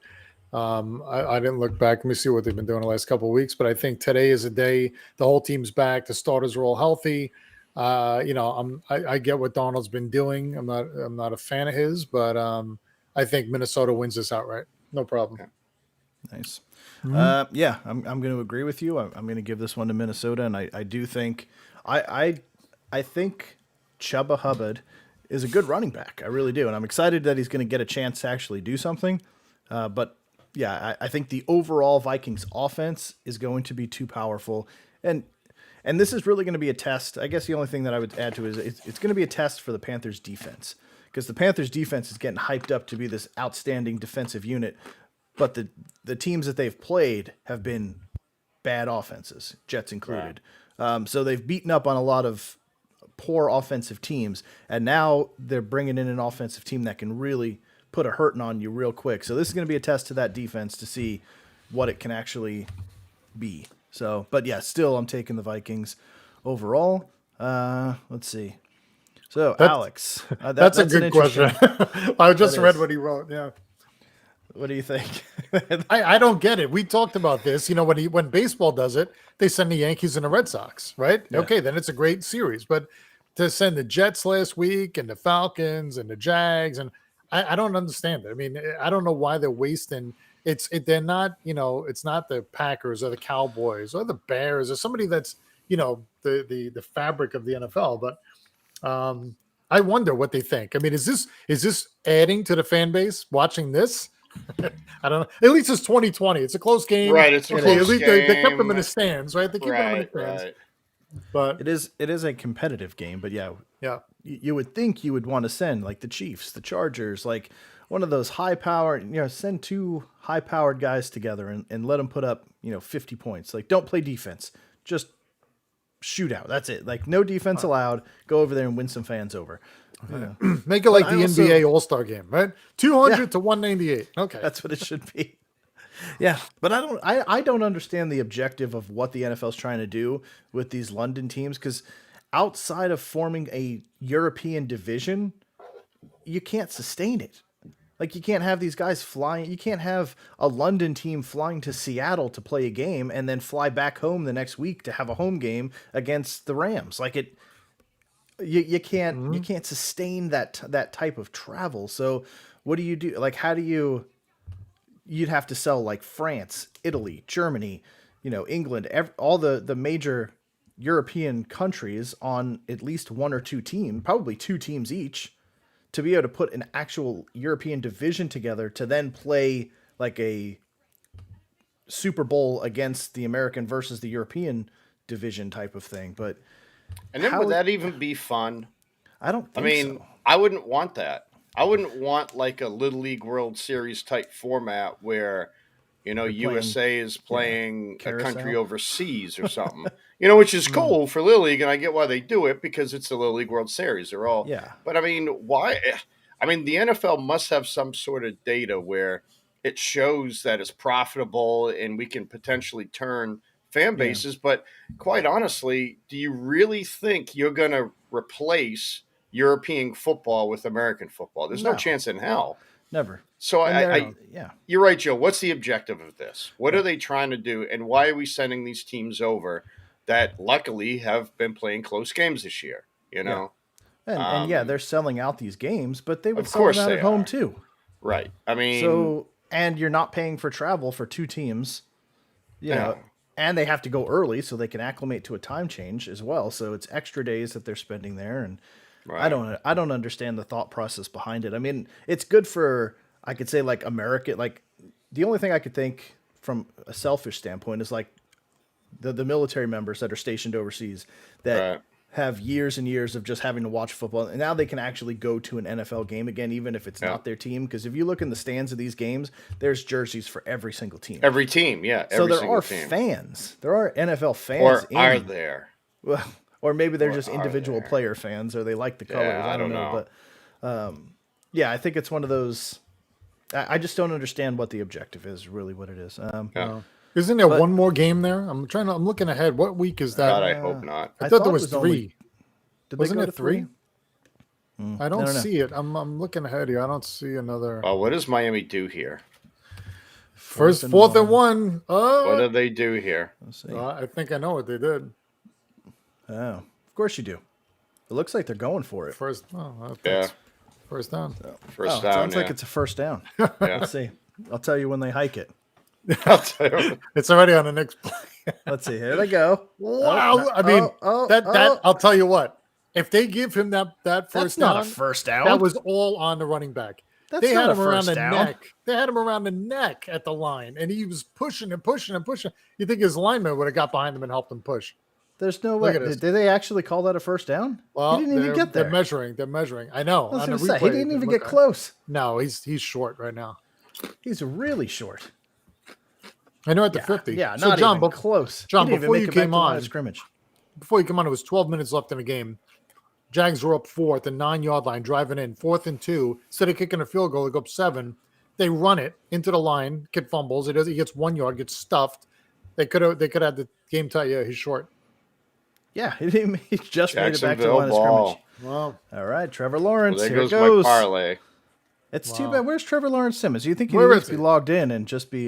I didn't look back. Let me see what they've been doing the last couple of weeks, but I think today is a day the whole team's back. The starters are all healthy. I get what Donald's been doing. I'm not a fan of his, but I think Minnesota wins this outright. No problem. Nice. I'm going to agree with you. I'm going to give this one to Minnesota, and I do think I think Chuba Hubbard is a good running back. I really do, and I'm excited that he's going to get a chance to actually do something. But yeah, I think the overall Vikings offense is going to be too powerful, and And this is really going to be a test. I guess the only thing that I would add to it is it's going to be a test for the Panthers defense, because the Panthers defense is getting hyped up to be this outstanding defensive unit. But the teams that they've played have been bad offenses, Jets included. So they've beaten up on a lot of poor offensive teams, and now they're bringing in an offensive team that can really put a hurting on you real quick. So this is going to be a test to that defense to see what it can actually be. So, but yeah, still I'm taking the Vikings overall. Let's see. So Alex, that's a good question. I just read what he wrote. Yeah. What do you think? I don't get it. We talked about this. When baseball does it, they send the Yankees and the Red Sox, right? Yeah. Okay, then it's a great series. But to send the Jets last week and the Falcons and the Jags, and I don't understand it. I mean, I don't know why they're wasting. They're not. It's not the Packers or the Cowboys or the Bears or somebody that's the fabric of the NFL. But I wonder what they think. I mean, is this adding to the fan base watching this? I don't know. At least it's 2020. It's a close game, right? It's a close at least game. They kept them in the stands, right? They keep them in the stands. Right. But it is a competitive game. But yeah, you would think you would want to send like the Chiefs, the Chargers, like one of those high powered. Send two high powered guys together and let them put up 50 points. Like, don't play defense, just shootout. That's it. Like, no defense allowed. Go over there and win some fans over. Make it like the NBA All-Star game, right? 200 to 198. Okay, that's what it should be. Yeah, but I don't understand the objective of what the NFL is trying to do with these London teams, because outside of forming a European division, you can't sustain it. Like, you can't have these guys flying. You can't have a London team flying to Seattle to play a game and then fly back home the next week to have a home game against the Rams. Like, you can't sustain that type of travel. So what do you do? Like, how do you'd have to sell like France, Italy, Germany, England, all the major European countries on at least one or two teams, probably two teams each, to be able to put an actual European division together to then play like a Super Bowl against the American versus the European division type of thing. But and then would that even be fun? I don't think so. I wouldn't want that. I wouldn't want like a Little League World Series type format where, USA is playing a country overseas or something, which is cool for Little League. And I get why they do it, because it's the Little League World Series. They're all, but I mean, why? I mean, the NFL must have some sort of data where it shows that it's profitable and we can potentially turn fan bases. But quite honestly, do you really think you're going to replace European football with American football? There's no chance in hell. Never. So you're right, Joe. What's the objective of this? What are they trying to do? And why are we sending these teams over that luckily have been playing close games this year? And they're selling out these games, but they would sell them out at home too. Right. I mean, and you're not paying for travel for two teams, and they have to go early so they can acclimate to a time change as well. So it's extra days that they're spending there. And I don't understand the thought process behind it. I mean, it's good for, I could say, like, America. Like, the only thing I could think from a selfish standpoint is like the military members that are stationed overseas that have years and years of just having to watch football, and now they can actually go to an NFL game again, even if it's not their team. Because if you look in the stands of these games, there's jerseys for every single team. Every team, yeah. So there are fans. There are NFL fans. Or are there? Well, or maybe they're just individual player fans, or they like the colors. I don't know. But I think it's one of those. I just don't understand what the objective is. Really, what it is. Isn't there one more game there? I'm looking ahead. What week is that? God, I hope not. I thought there was three. Wasn't it three? I don't see it. I'm looking ahead here. I don't see another. Oh, what does Miami do here? Fourth and one. What do they do here? Let's see. I think I know what they did. Oh, of course you do. It looks like they're going for it. First down. First down. Sounds like it's a first down. Let's see. I'll tell you when they hike it. It's already on the next play. Let's see. Here they go. Wow. I'll tell you if they give him that first that's down, not a first down. That was all on the running back. They had him around the neck. They had him around the neck at the line, and he was pushing and pushing and pushing. You think his lineman would have got behind him and helped him push? There's no Look way. at this. Did they actually call that a first down? Well, He didn't even get there. They're measuring. They're measuring. I know. I was On the going to say, he replay, didn't you even look get at- close. No, he's short right now. He's really short. I know at the 50. Yeah, So, not John, even close. John, he didn't before even you make it back came to the line on, of scrimmage. it was 12 minutes left in the game. Jags were up 4 at the 9-yard line, driving in 4th and 2. Instead of kicking a field goal, they go up 7. They run it into the line. Kid fumbles. He gets 1 yard, gets stuffed. They could have had the game tie. Yeah, he's short. Yeah, he just made it back to the Jacksonville line of ball. scrimmage. Well, All right, Trevor Lawrence. Well, there here goes goes. my parlay. It's Wow. too bad. Where's Trevor Lawrence Simmons? You think he'd Where at is least be he? logged in and just be?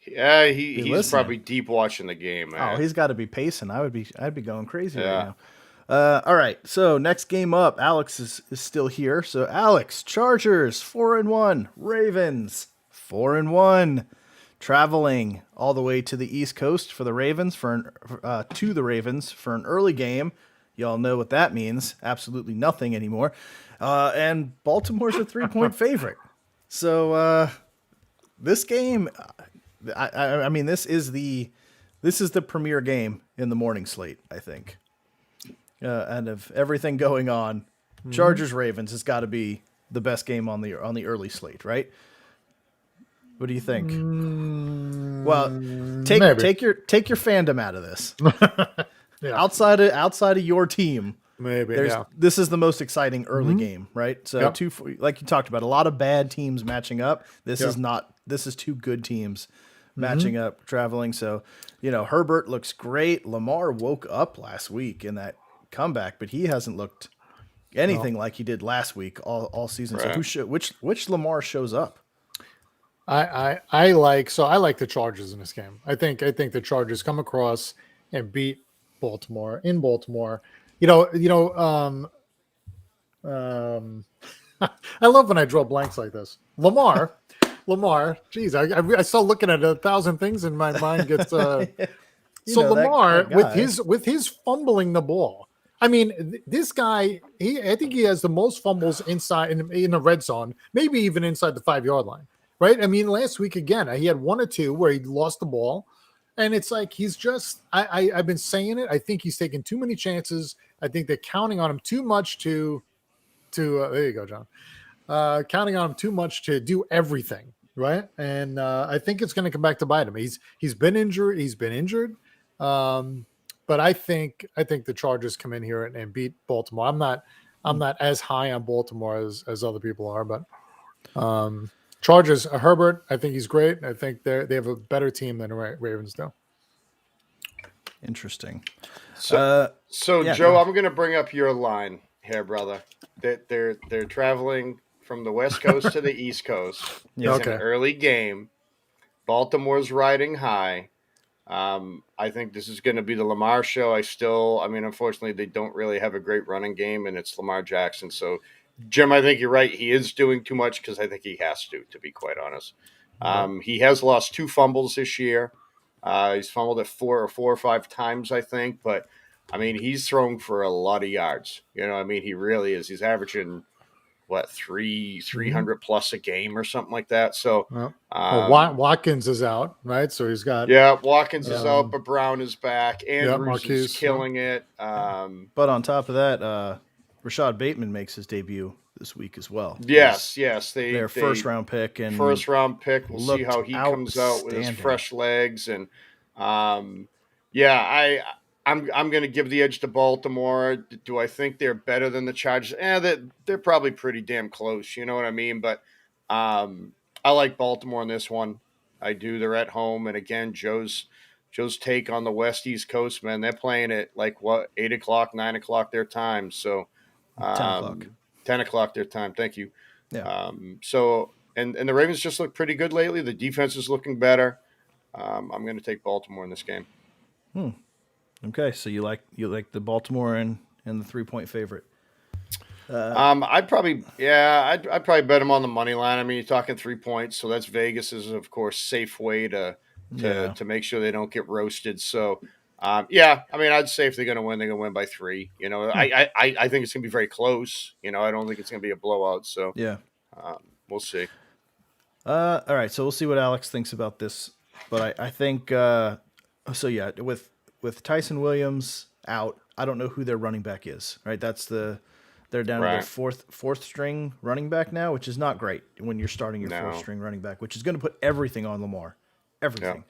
Yeah, Be he's listening. probably deep watching the game, man. Oh, he's got to be pacing. I'd be going crazy Yeah. right now. All right, so next game up, Alex is still here. So Alex, Chargers 4-1, Ravens 4-1, traveling all the way to the East Coast for the Ravens for an early game. Y'all know what that means. Absolutely nothing anymore. And Baltimore's a 3-point favorite. So this game, I mean, this is the premier game in the morning slate, I think. And of everything going on, Chargers Ravens has got to be the best game on the early slate, right? What do you think? Well, take your fandom out of this. yeah, Outside of your team, maybe. this is the most exciting early game, right? So Yep. like you talked about, a lot of bad teams matching up. This Yep. is not. This is two good teams matching up, traveling. So Herbert looks great. Lamar woke up last week in that comeback, but he hasn't looked anything like he did last week all season. Right. So which Lamar shows up? I like the Chargers in this game. I think the Chargers come across and beat Baltimore in Baltimore. I love when I draw blanks like this. Lamar, geez, I start looking at 1,000 things and my mind gets. So Lamar, that guy. with his fumbling the ball, I mean, this guy, I think he has the most fumbles inside in the red zone, maybe even inside the 5-yard line, right? I mean, last week again, he had 1 or 2 where he lost the ball, and it's like he's just. I've been saying it. I think he's taking too many chances. I think they're counting on him too much to there you go, John. Counting on him too much to do everything, right? And I think it's going to come back to bite him. He's been injured. But I think the Chargers come in here and beat Baltimore. I'm not as high on Baltimore as other people are, but Chargers, Herbert, I think he's great. I think they have a better team than the Ravens do. Interesting. So yeah, Joe, go I'm going to bring up your line here, brother. They're traveling from the West Coast to the East Coast. Yeah. It's an early game. Baltimore's riding high. I think this is going to be the Lamar show. Unfortunately, they don't really have a great running game, and it's Lamar Jackson. So, Jim, I think you're right. He is doing too much because I think he has to be quite honest. He has lost 2 fumbles this year. He's fumbled it 4 or 5 times, I think. But, I mean, he's thrown for a lot of yards. He really is. He's averaging, 300 plus a game or something like that. So, Watkins is out, right? So he's got Watkins is out, but Brown is back. Andrews Marquise, is killing it. But on top of that, Rashad Bateman makes his debut this week as well. Yes. Their first round pick. We'll see how he comes out with his outstanding. fresh legs. And I'm going to give the edge to Baltimore. Do I think they're better than the Chargers? They're probably pretty damn close. You know what I mean? But I like Baltimore in this one. I do. They're at home. And again, Joe's take on the West East Coast, man, they're playing at 8 o'clock, 9 o'clock their time. So 10 o'clock. 10 o'clock their time. Thank you. Yeah. And the Ravens just look pretty good lately. The defense is looking better. I'm going to take Baltimore in this game. Okay, so you like the Baltimore and the 3-point favorite. I'd probably bet them on the money line. I mean, you're talking 3 points, so that's Vegas's, of course, safe way to make sure they don't get roasted. So, I'd say if they're going to win, they're going to win by 3. I think it's going to be very close. I don't think it's going to be a blowout. So, Yeah. We'll see. All right, so we'll see what Alex thinks about this. But I think with Tyson Williams out. I don't know who their running back is. Right, they're down to their Right. fourth string running back now, which is not great when you're starting your fourth No. string running back, which is going to put everything on Lamar, everything.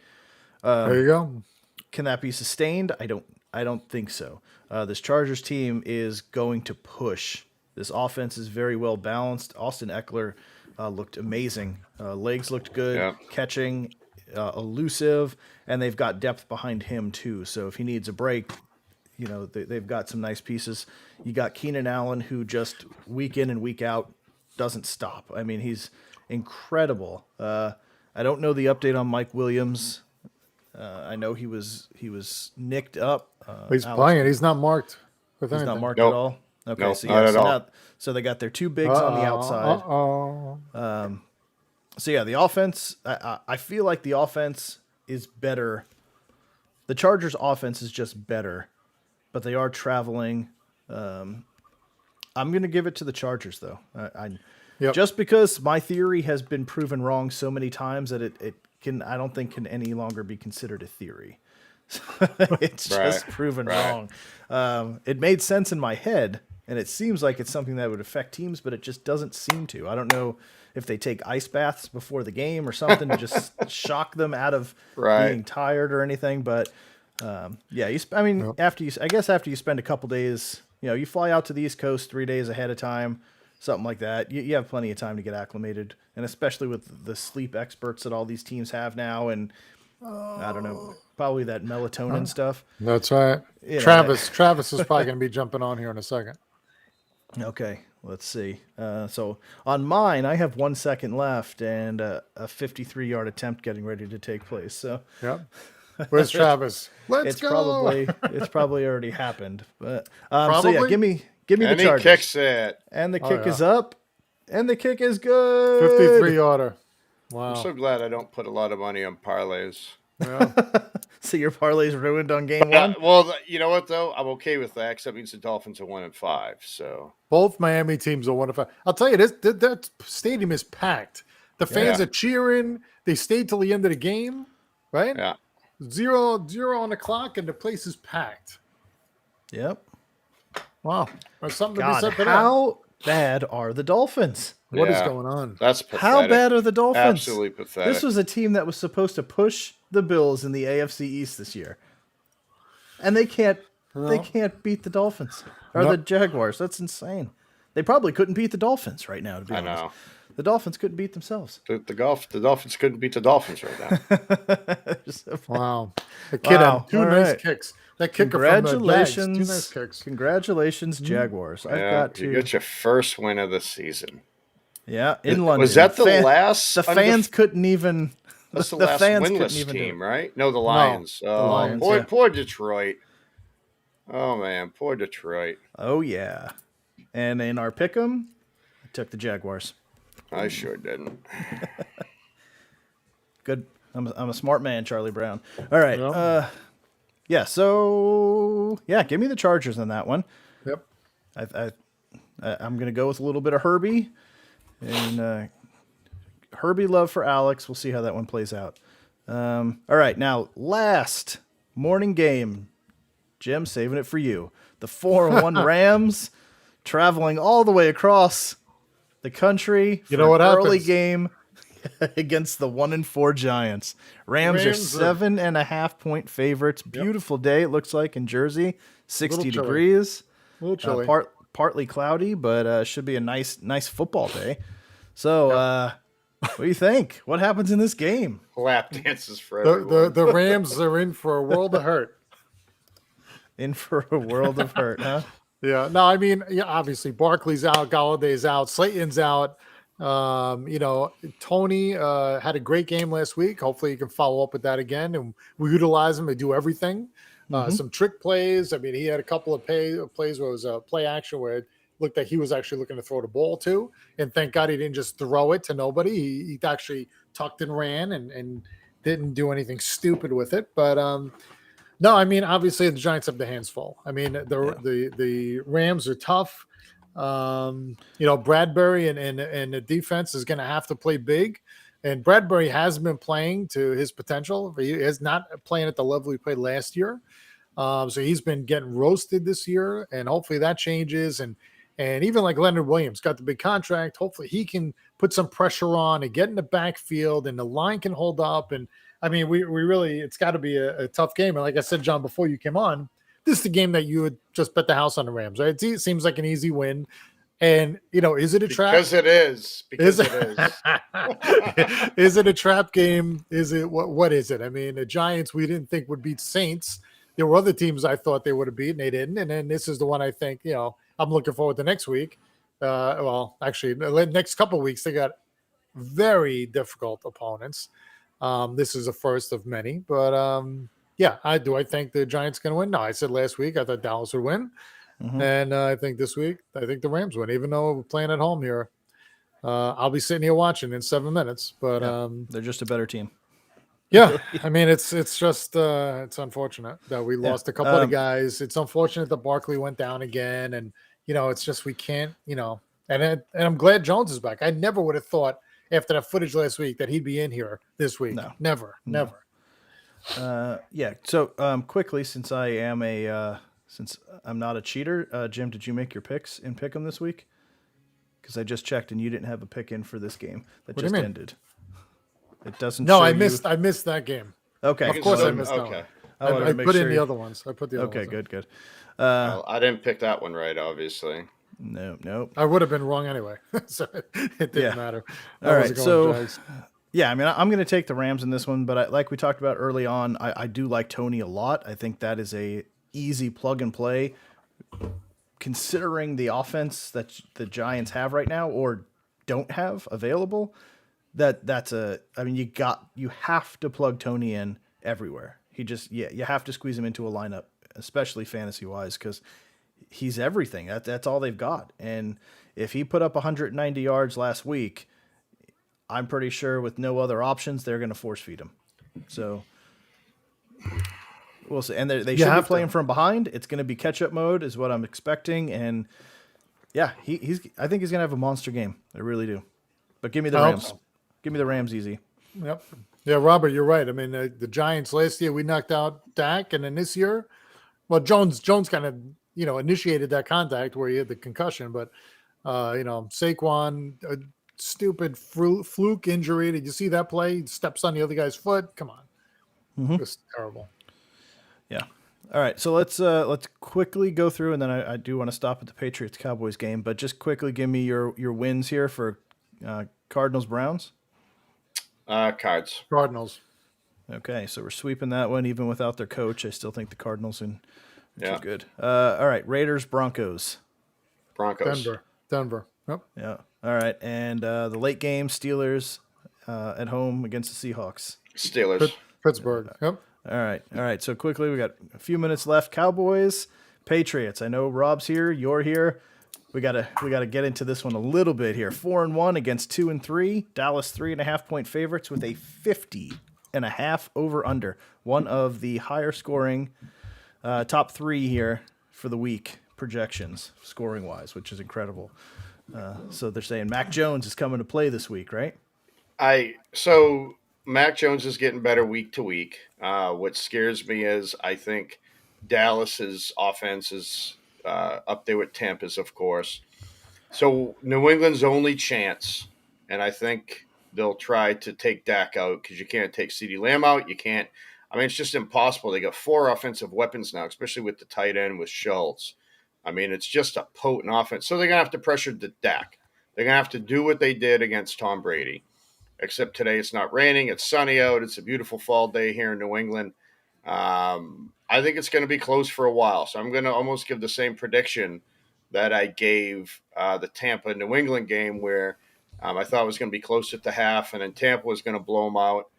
There you go. Can that be sustained? I don't think so. This Chargers team is going to push. This offense is very well balanced. Austin Eckler looked amazing. Legs looked good, Yeah. catching, elusive, and they've got depth behind him too. So if he needs a break, they've got some nice pieces. You got Keenan Allen, who just week in and week out doesn't stop. I mean, he's incredible. I don't know the update on Mike Williams. I know he was nicked up. He's Alex- playing. He's not marked with He's anything. not marked Nope. at all. Okay, Nope, so not at all. so they got their two bigs on the outside. So yeah, the offense. I feel like the offense is better. The Chargers' offense is just better, but they are traveling. I'm going to give it to the Chargers though. Yep. Just because my theory has been proven wrong so many times that I don't think can any longer be considered a theory. It's just proven right. wrong. It made sense in my head, and it seems like it's something that would affect teams, but it just doesn't seem to. I don't know if they take ice baths before the game or something to just shock them out of being tired or anything. But after you spend a couple days, you fly out to the East Coast 3 days ahead of time, something like that. You have plenty of time to get acclimated, and especially with the sleep experts that all these teams have now, and I don't know, probably that melatonin stuff. That's right. Travis is probably going to be jumping on here in a second. Okay, let's see. So on mine, I have 1 second left and a 53-yard attempt getting ready to take place. So Yep. Where's Travis? it's probably already happened. But so Probably? yeah, give me the And he Chargers. kicks it. And the Oh, kick yeah. is up, and the kick is good. 53-yarder. Wow. I'm so glad I don't put a lot of money on parlays. Yeah. So your parlay's ruined on game one. Well, you know what though? I'm okay with that because that means the Dolphins are 1-5. So Both Miami teams are 1-5. I'll tell you this: that stadium is packed. The fans Yeah. are cheering. They stayed till the end of the game, right? yeah, 0-0 on the clock, and the place is packed. Yep. Wow, there's something to be God, said for that. how bad are the Dolphins? What is Yeah. going on? that's pathetic. How bad are the Dolphins? Absolutely pathetic. This was a team that was supposed to push the Bills in the AFC East this year, and they can't. They can't beat the Dolphins or the Jaguars. That's insane. They probably couldn't beat the Dolphins right now. To be I honest, know. the Dolphins couldn't beat themselves. The Dolphins couldn't beat the Dolphins right now. Wow, the kid Wow. had two All nice right. kicks. That kicker from the Jags, Congratulations! two nice kicks. Congratulations, Jaguars. I've Yeah, got you to. got your first win of the season. Yeah, in London. Was that the last? The fans couldn't even. That's the the last fans couldn't winless even do team, it. right? No, the Lions. Lions, Poor, yeah. poor Detroit. Oh man, poor Detroit. Oh yeah, and in our pick'em, I took the Jaguars. I sure didn't. Good. I'm a smart man, Charlie Brown. All right. Yeah. Yeah. So yeah, give me the Chargers on that one. Yep. I'm gonna go with a little bit of Herbie, and Herbie love for Alex. We'll see how that one plays out. All right. Now last morning game, Jim, saving it for you. The 4-1 Rams traveling all the way across the country. You know what early happens. game against the 1-4 Giants. Rams are 7.5-point favorites. Beautiful day, it looks like, in Jersey. 60 Little chilly. degrees. A little chilly. Partly cloudy, but should be a nice football day. So, what do you think? What happens in this game? Lap dances for everyone. The Rams are in for a world of hurt. In for a world of hurt, huh? Yeah. No, I mean, obviously Barkley's out, Galladay's out, Slayton's out. Tony had a great game last week. Hopefully he can follow up with that again, and we utilize him to do everything. Some trick plays. I mean, he had a couple of plays where it was a play action where it looked like he was actually looking to throw the ball to, and thank God he didn't just throw it to nobody. He actually tucked and ran and didn't do anything stupid with it. But no, I mean, obviously the Giants have the hands full. I mean, the Rams are tough. Bradbury and the defense is going to have to play big, and Bradbury has been playing to his potential. He is not playing at the level he played last year. So he's been getting roasted this year, and hopefully that changes. And even like Leonard Williams got the big contract. Hopefully he can put some pressure on and get in the backfield, and the line can hold up. And I mean, we really, it's got to be a tough game. And like I said, John, before you came on, this is the game that you would just bet the house on the Rams, right? It seems like an easy win. And, is it a trap? Because it is. Because it is. Is it a trap game? Is it what is it? I mean, the Giants we didn't think would beat Saints. There were other teams I thought they would have beaten. They didn't. And then this is the one I think, I'm looking forward to next week. Well, actually, the next couple of weeks, they got very difficult opponents. This is the first of many. But, yeah, I think the Giants going to win? No, I said last week I thought Dallas would win. Mm-hmm. And I think this week, I think the Rams win, even though we're playing at home here. I'll be sitting here watching in 7 minutes, but they're just a better team. Yeah, I mean, it's just it's unfortunate that we lost a couple of guys. It's unfortunate that Barkley went down again, and it's just we can't, and I'm glad Jones is back. I never would have thought after that footage last week that he'd be in here this week. No, never. Yeah. So quickly, since I am since I'm not a cheater, Jim, did you make your picks in Pick'em this week? Because I just checked and you didn't have a pick in for this game that just ended. It doesn't. No, I missed that game. Okay, of course I missed that one. I put in the other ones. I put the other ones. Okay, good. Well, I didn't pick that one right, obviously. No. I would have been wrong anyway, so it didn't matter. All right, so yeah, I mean, I'm going to take the Rams in this one, but like we talked about early on, I do like Tony a lot. I think that is a easy plug and play, considering the offense that the Giants have right now or don't have available. You have to plug Tony in everywhere. You have to squeeze him into a lineup, especially fantasy wise, because he's everything. That's all they've got. And if he put up 190 yards last week, I'm pretty sure with no other options, they're going to force feed him. So we'll see. And they should be playing from behind. It's going to be catch up mode is what I'm expecting. And yeah, I think he's going to have a monster game. I really do. But give me the Rams. Give me the Rams easy. Yep. Yeah, Robert, you're right. I mean, the Giants last year, we knocked out Dak. And then this year, well, Jones kind of, initiated that contact where he had the concussion. But, Saquon, a stupid fluke injury. Did you see that play? He steps on the other guy's foot. Come on. Mm-hmm. Just terrible. Yeah. All right. So let's quickly go through, and then I do want to stop at the Patriots-Cowboys game. But just quickly give me your wins here for Cardinals-Browns. Cardinals. Okay, so we're sweeping that one even without their coach. I still think the Cardinals are good. All right, Raiders, Broncos. Denver. Yep. Yeah. All right, and the late game, Steelers at home against the Seahawks. Steelers. Pittsburgh. Yep. All right. So quickly, we got a few minutes left. Cowboys, Patriots. I know Rob's here. You're here. We gotta get into this one a little bit here. 4-1 against 2-3. Dallas 3.5-point favorites with a 50.5 over under. One of the higher scoring top three here for the week projections scoring wise, which is incredible. So they're saying Mac Jones is coming to play this week, right? So Mac Jones is getting better week to week. What scares me is I think Dallas's offense is up there with Tampa's, of course. So New England's only chance, and I think they'll try to take Dak out because you can't take CeeDee Lamb out. You can't. I mean, it's just impossible. They got 4 offensive weapons now, especially with the tight end with Schultz. I mean, it's just a potent offense. So they're going to have to pressure the Dak. They're going to have to do what they did against Tom Brady. Except today it's not raining. It's sunny out. It's a beautiful fall day here in New England. I think it's going to be close for a while. So I'm going to almost give the same prediction that I gave the Tampa-New England game where I thought it was going to be close at the half, and then Tampa was going to blow them out.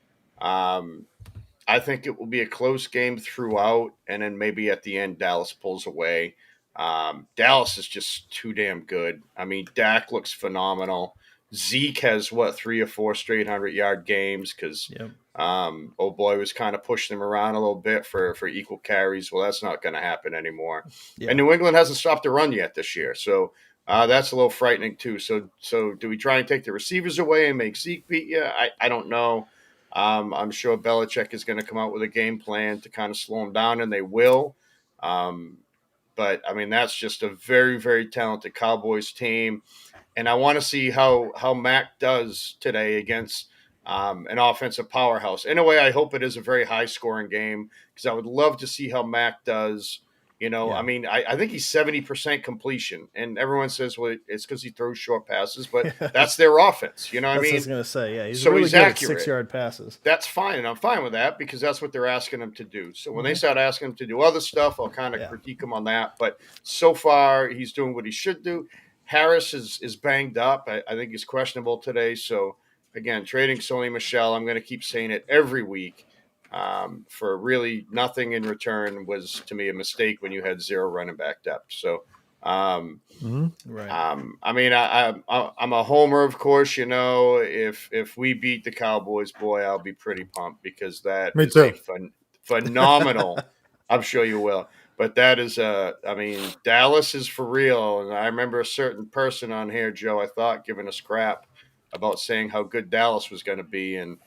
I think it will be a close game throughout, and then maybe at the end Dallas pulls away. Dallas is just too damn good. I mean, Dak looks phenomenal. Zeke has, 3 or 4 straight 100-yard games because old boy was kind of pushing him around a little bit for equal carries. Well, that's not going to happen anymore. Yeah. And New England hasn't stopped the run yet this year. So that's a little frightening too. So do we try and take the receivers away and make Zeke beat you? I don't know. I'm sure Belichick is going to come out with a game plan to kind of slow him down, and they will. But I mean, that's just a very, very talented Cowboys team, and I want to see how Mac does today against an offensive powerhouse. In a way, I hope it is a very high scoring game because I would love to see how Mac does. Yeah. I mean, I think he's 70% completion, and everyone says, well, it's because he throws short passes, but that's their offense. You know what I That's what I mean? was gonna say. Yeah, he's So really he's good accurate. at 6-yard passes. That's fine, and I'm fine with that because that's what they're asking him to do. So when they start asking him to do other stuff, I'll kind of critique him on that. But so far, he's doing what he should do. Harris is banged up. I think he's questionable today. So again, trading Sony Michel, I'm going to keep saying it every week. For really nothing in return was to me a mistake when you had 0 running back depth. So Right. I mean, I'm a homer, of course. If we beat the Cowboys, boy, I'll be pretty pumped because that Me is too. a phenomenal. I'm sure you will, but that is I mean, Dallas is for real. And I remember a certain person on here, Joe, I thought, giving us crap about saying how good Dallas was going to be, and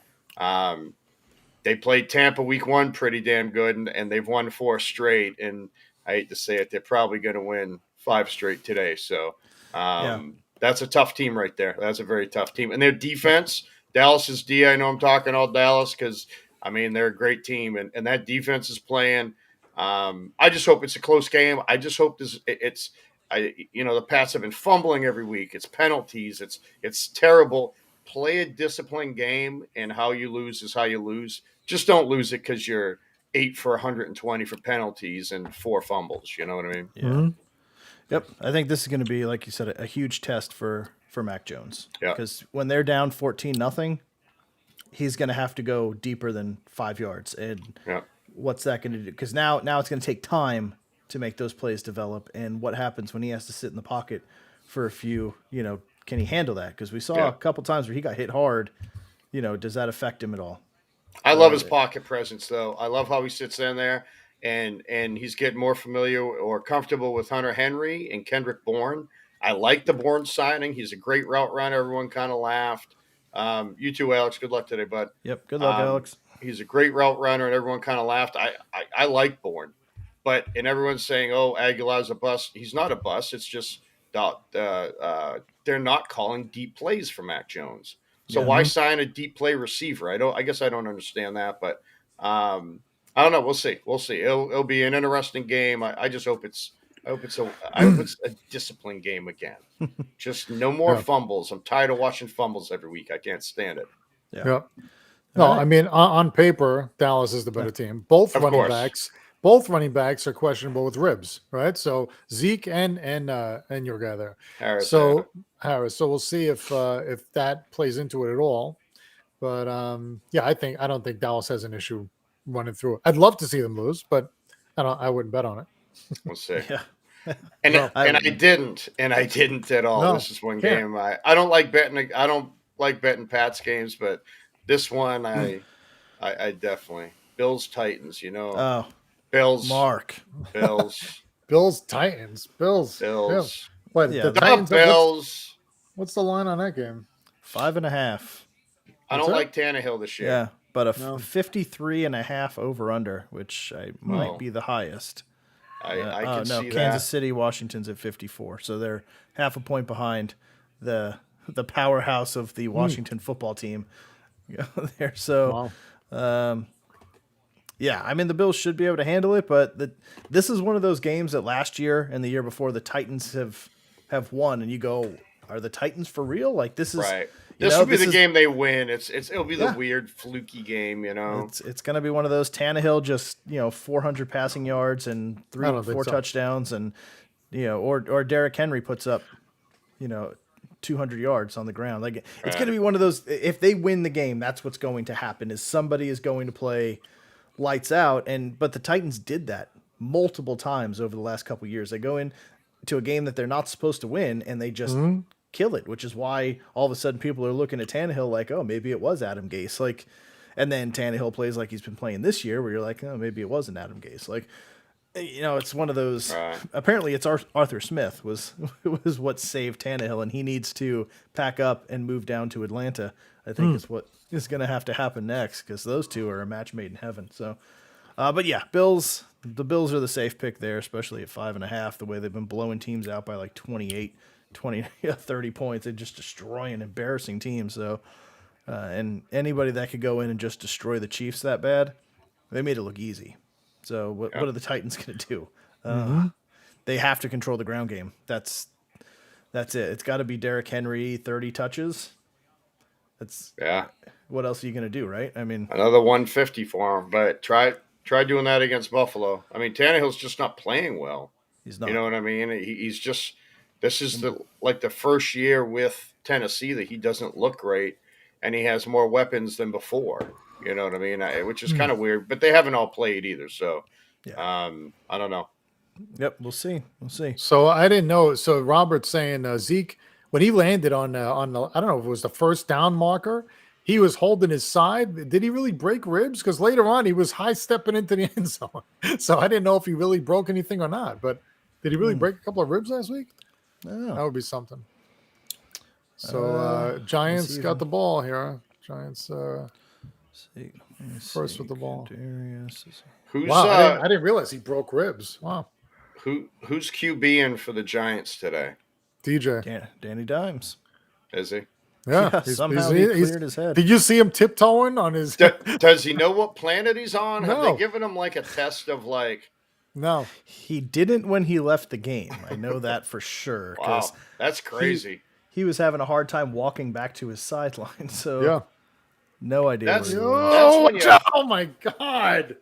they played Tampa week 1 pretty damn good, and they've won 4 straight. And I hate to say it, they're probably going to win 5 straight today. So that's a tough team right there. That's a very tough team. And their defense, Dallas's D, I know I'm talking all Dallas because, I mean, they're a great team. And that defense is playing. I just hope it's a close game. I just hope the Pats have been fumbling every week. It's penalties. It's terrible. Play a disciplined game, and how you lose is how you lose. Just don't lose it because you're 8 for 120 for penalties and 4 fumbles. You know what I mean? Yeah. Yep. I think this is going to be, like you said, a huge test for Mac Jones. Yeah. Because when they're down 14-0, he's going to have to go deeper than 5 yards. And what's that going to do? Because now it's going to take time to make those plays develop. And what happens when he has to sit in the pocket for a few, can he handle that? Because we saw a couple times where he got hit hard. Does that affect him at all? I love his pocket presence, though. I love how he sits in there, and he's getting more familiar or comfortable with Hunter Henry and Kendrick Bourne. I like the Bourne signing. He's a great route runner. Everyone kind of laughed. You too, Alex. Good luck today, bud. Yep. Good luck, Alex. He's a great route runner, and everyone kind of laughed. I like Bourne, and everyone's saying, "Oh, Aguilar's a bust." He's not a bust. It's just they're not calling deep plays for Mac Jones. So why sign a deep play receiver? I guess I don't understand that, but I don't know. We'll see. It'll be an interesting game. I just hope it's a disciplined game again. Just no more fumbles. I'm tired of watching fumbles every week. I can't stand it. Yeah. No, I mean, on paper, Dallas is the better team. Both running backs are questionable with ribs, right? So Zeke and your guy there, Harris. So we'll see if that plays into it at all. But I don't think Dallas has an issue running through. I'd love to see them lose, but I wouldn't bet on it. We'll see. Yeah. I didn't at all. No, this is one game I don't like betting. I don't like betting Pats games, but this one I definitely Bills Titans. Oh, Bills. Mark. Bills. Titans. Bills. What? Yeah, The Titans. Bills. What's the line on that game? 5.5. I don't like Tannehill this year. Yeah, but 53.5 over under, which might be the highest. I can see Kansas City, Washington's at 54, so they're half a point behind the powerhouse of the Washington football team. There, so I mean the Bills should be able to handle it, but this is one of those games that last year and the year before the Titans have won, and you go, are the Titans for real? Like this is right. This will be the game they win. It'll be the weird fluky game, It's going to be one of those Tannehill just 400 passing yards and 4 touchdowns, and or Derrick Henry puts up 200 yards on the ground. Like it's going to be one of those. If they win the game, that's what's going to happen. Is somebody is going to play lights out, but the Titans did that multiple times over the last couple of years. They go in to a game that they're not supposed to win, and they just kill it, which is why all of a sudden people are looking at Tannehill like, oh, maybe it was Adam Gase. Like, and then Tannehill plays like he's been playing this year, where you're like, oh, maybe it wasn't Adam Gase. Like, it's one of those. Right. Apparently, it's Arthur Smith was what saved Tannehill, and he needs to pack up and move down to Atlanta. I think is what is going to have to happen next, because those two are a match made in heaven. So, But yeah, Bills. The Bills are the safe pick there, especially at 5.5. The way they've been blowing teams out by like 28, 20, 30 points. They're just destroying embarrassing teams. So, and anybody that could go in and just destroy the Chiefs that bad, they made it look easy. So what are the Titans going to do? They have to control the ground game. That's it. It's got to be Derrick Henry 30 touches. What else are you going to do, right? I mean, another 150 for him, but try doing that against Buffalo. I mean, Tannehill's just not playing well. he's not. You know what I mean? He's just this is the first year with Tennessee that he doesn't look great, and he has more weapons than before. You know what I mean? Which is kind of weird, but they haven't all played either. So, I don't know. Yep, we'll see. So I didn't know. So Robert's saying Zeke, when he landed on the, I don't know if it was the first down marker, he was holding his side. Did he really break ribs? Because later on he was high stepping into the end zone. So I didn't know if he really broke anything or not. But did he really break a couple of ribs last week? Oh. That would be something. So Giants got the ball here. Giants first with the ball. Who's Wow, I didn't realize he broke ribs. Wow. Who's QBing for the Giants today? DJ. Danny Dimes. Is he? Yeah, somehow he cleared his head. Did you see him tiptoeing on his? Does he know what planet he's on? No. Have they given him like a test of like? No, he didn't when he left the game. I know that for sure. Wow, that's crazy. He was having a hard time walking back to his sideline. So yeah, no idea. That's oh, when oh my God!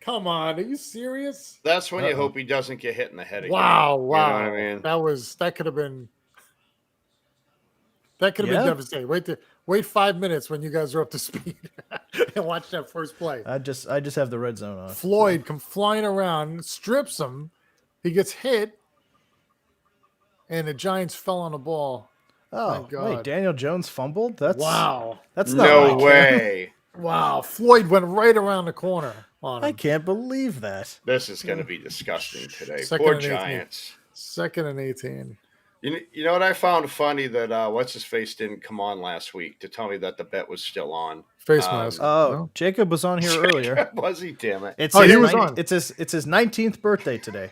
Come on, are you serious? That's when you hope he doesn't get hit in the head again. Wow. You know what I mean? That could have been devastating. Wait 5 minutes when you guys are up to speed and watch that first play. I just have the red zone on. Floyd come flying around, strips him, he gets hit, and the Giants fell on the ball. Oh, wait, Daniel Jones fumbled? That's wow. That's not no way. Wow, Floyd went right around the corner on him. I can't believe that. This is going to be disgusting today. Second Poor and 18. Giants. 2nd and 18. You know what I found funny that what's his face didn't come on last week to tell me that the bet was still on. Face mask. Oh, Jacob was on here earlier. Was he? Damn it! It's he was on. It's his 19th birthday today.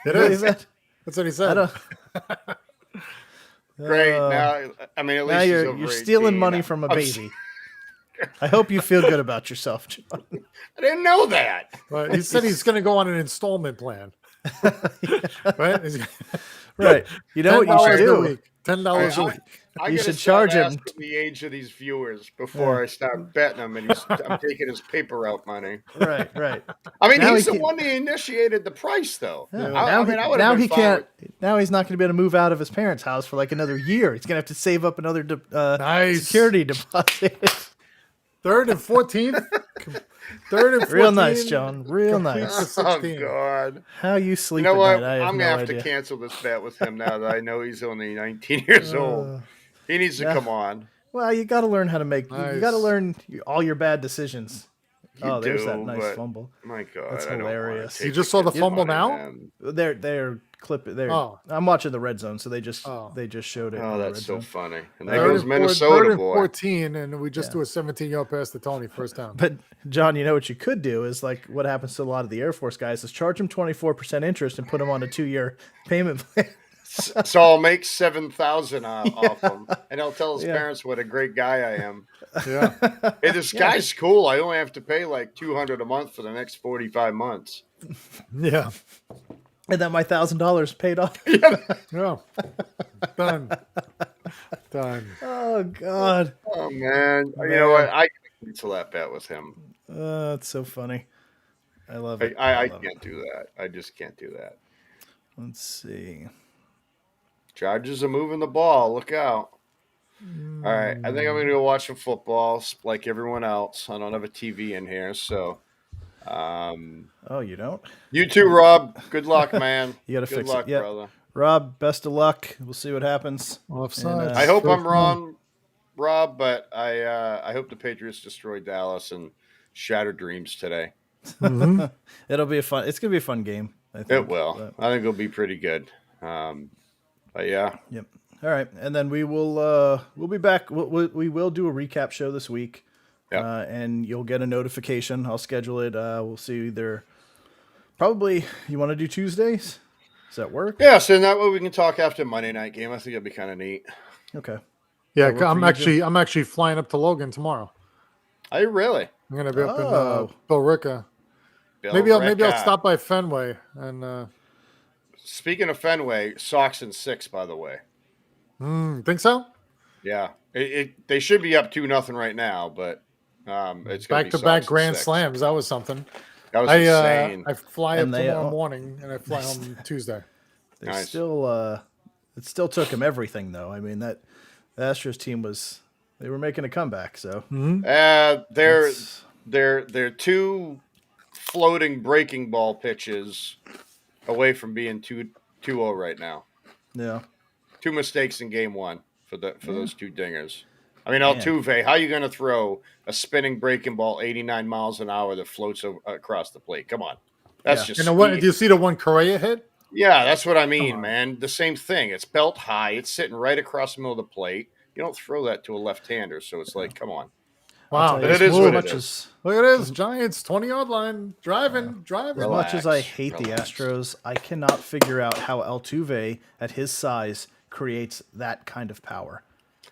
It is. That's what he said. Great. Now, I mean, at least now he's you're over stealing 18. money from a baby. I hope you feel good about yourself, John. I didn't know that. Right. He said he's going to go on an installment plan. Right? Right. You know what you should do? $10 a week. You should charge him the age of these viewers before I start betting him, and I'm taking his paper out money. Right. I mean, Now he's he the can- one that initiated the price, though. Yeah. Now he can't. Now he's not going to be able to move out of his parents' house for like another year. He's going to have to save up another Nice. security deposit. 3rd and 14th. 3rd and 14. Real nice, John. Real nice. Oh, God. How you sleep You know at what? night? I have I'm no going to have idea. to cancel this bet with him now that I know he's only 19 years old. He needs to come on. Well, you got to learn how to make. Nice. You got to learn all your bad decisions. There's do, that nice but- fumble. My God. That's I don't wanna hilarious. take You just saw the kid's fumble money, now? man. They're clipping. Oh. I'm watching the red zone, so they just showed it. Oh, in the that's red so zone. funny. And there 3rd goes and Minnesota, 3rd and boy. 14, and we just do a 17-yard pass to Tony first down. But John, you know what you could do is like what happens to a lot of the Air Force guys is charge them 24% interest and put them on a 2-year payment plan. So I'll make 7,000 off him, and I'll tell his parents what a great guy I am. Yeah. Hey, this guy's cool. I only have to pay like $200 a month for the next 45 months. Yeah. And then my $1,000 paid off. Yeah. Done. Oh God. Oh man, you know what? I can cancel that bet with him. That's so funny. I love it. I love can't do that. I just can't do that. Let's see. Chargers are moving the ball. Look out. All right. I think I'm going to go watch some football like everyone else. I don't have a TV in here. So, Oh, you don't? you too, Rob. Good luck, man. You got to Good fix luck, it. Yep. brother. Rob, best of luck. We'll see what happens. Offside. And, I hope I'm wrong, Rob, but I hope the Patriots destroy Dallas and shatter dreams today. It'll be a it's going to be a fun game. I think. It will. I think it'll be pretty good. But yeah. Yep. All right. And then we'll be back. We will do a recap show this week. and you'll get a notification. I'll schedule it. We'll see either. Probably you want to do Tuesdays? Does that work? Yeah, so that way we can talk after Monday night game. I think that'd be kind of neat. Okay. Yeah, That work I'm for you, I'm actually flying up to Logan tomorrow. Are you really? I'm gonna be up Oh. in Billerica. Maybe I'll stop by Fenway and. Speaking of Fenway, Sox in 6, by the way. Think so? Yeah, they should be up 2-0 right now, but it's back to back grand slams. That was something. That was insane. I fly up And tomorrow morning, and I fly home Tuesday. They Nice. still it still took him everything though. I mean the Astros team they were making a comeback. So they're 2 floating breaking ball pitches away from being 2-0 right now. yeah. 2 mistakes in game 1 for those 2 dingers. I mean, Altuve, how are you going to throw a spinning breaking ball 89 miles an hour that floats across the plate? Come on. That's just And do you see the one Correa hit? Yeah, that's what I mean, man. The same thing. It's belt high. It's sitting right across the middle of the plate. You don't throw that to a left-hander, so it's like, come on. Wow, It is what it is. Look at this, Giants 20-yard line, driving. As Relax, much as I hate the Astros, I cannot figure out how Altuve, at his size, creates that kind of power.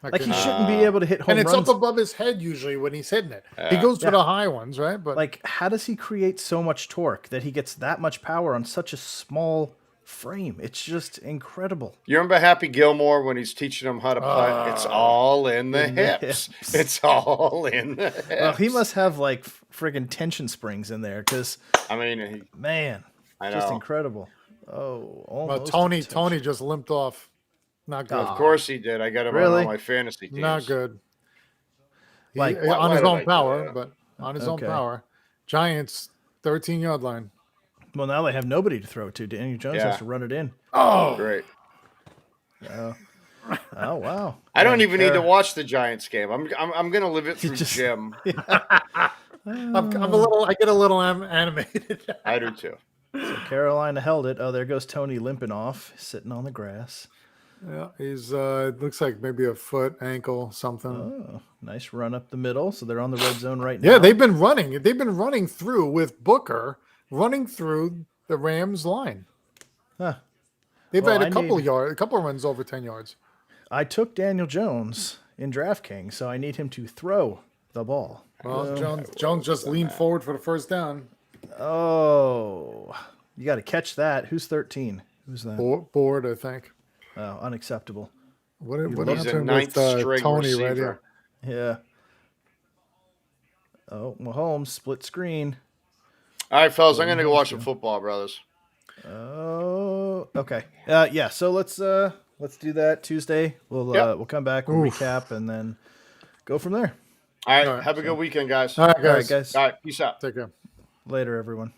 Like he shouldn't be able to hit home and it's runs. up above his head usually when he's hitting it. He goes for the high ones, right? But like, how does he create so much torque that he gets that much power on such a small frame? It's just incredible. You remember Happy Gilmore when he's teaching him how to putt? It's all in the hips. It's all in the hips. Well, he must have like friggin' tension springs in there because, I mean, man, I just know. incredible. Oh, almost Tony just limped off. Not good. Of course he did. I got him Really? on all my fantasy teams. Not good. Like, On his did I own do power, that? but on his own Okay. power. Giants 13-yard line. Well, now they have nobody to throw to. Daniel Jones Yeah. has to run it in. Oh, Great. Oh, wow. I don't even need to watch the Giants game. I'm gonna live it through just- Jim. I'm a little. I get a little animated. I do too. So Carolina held it. Oh, there goes Tony limping off, sitting on the grass. Yeah, he's looks like maybe a foot, ankle, something. Oh, nice run up the middle. So they're on the red zone right now. Yeah, they've been running. They've been running through with Booker, running through the Rams line. Huh. They've Well, had a couple of runs over 10 yards. I took Daniel Jones in DraftKings, so I need him to throw the ball. Well, Jones just leaned forward for the first down. Oh, you got to catch that. Who's 13? Who's that? Board, I think. Oh, unacceptable. What He's a happened ninth with string Tony right receiver. here? Yeah. Oh, Mahomes split screen. All right, fellas, I'm gonna go watch some football, brothers. Oh, okay. Yeah. So let's do that Tuesday. We'll come back, we'll recap, and then go from there. All right, have a good weekend, guys. All right, All right, guys. guys. All right, peace out. Take care. Later, everyone.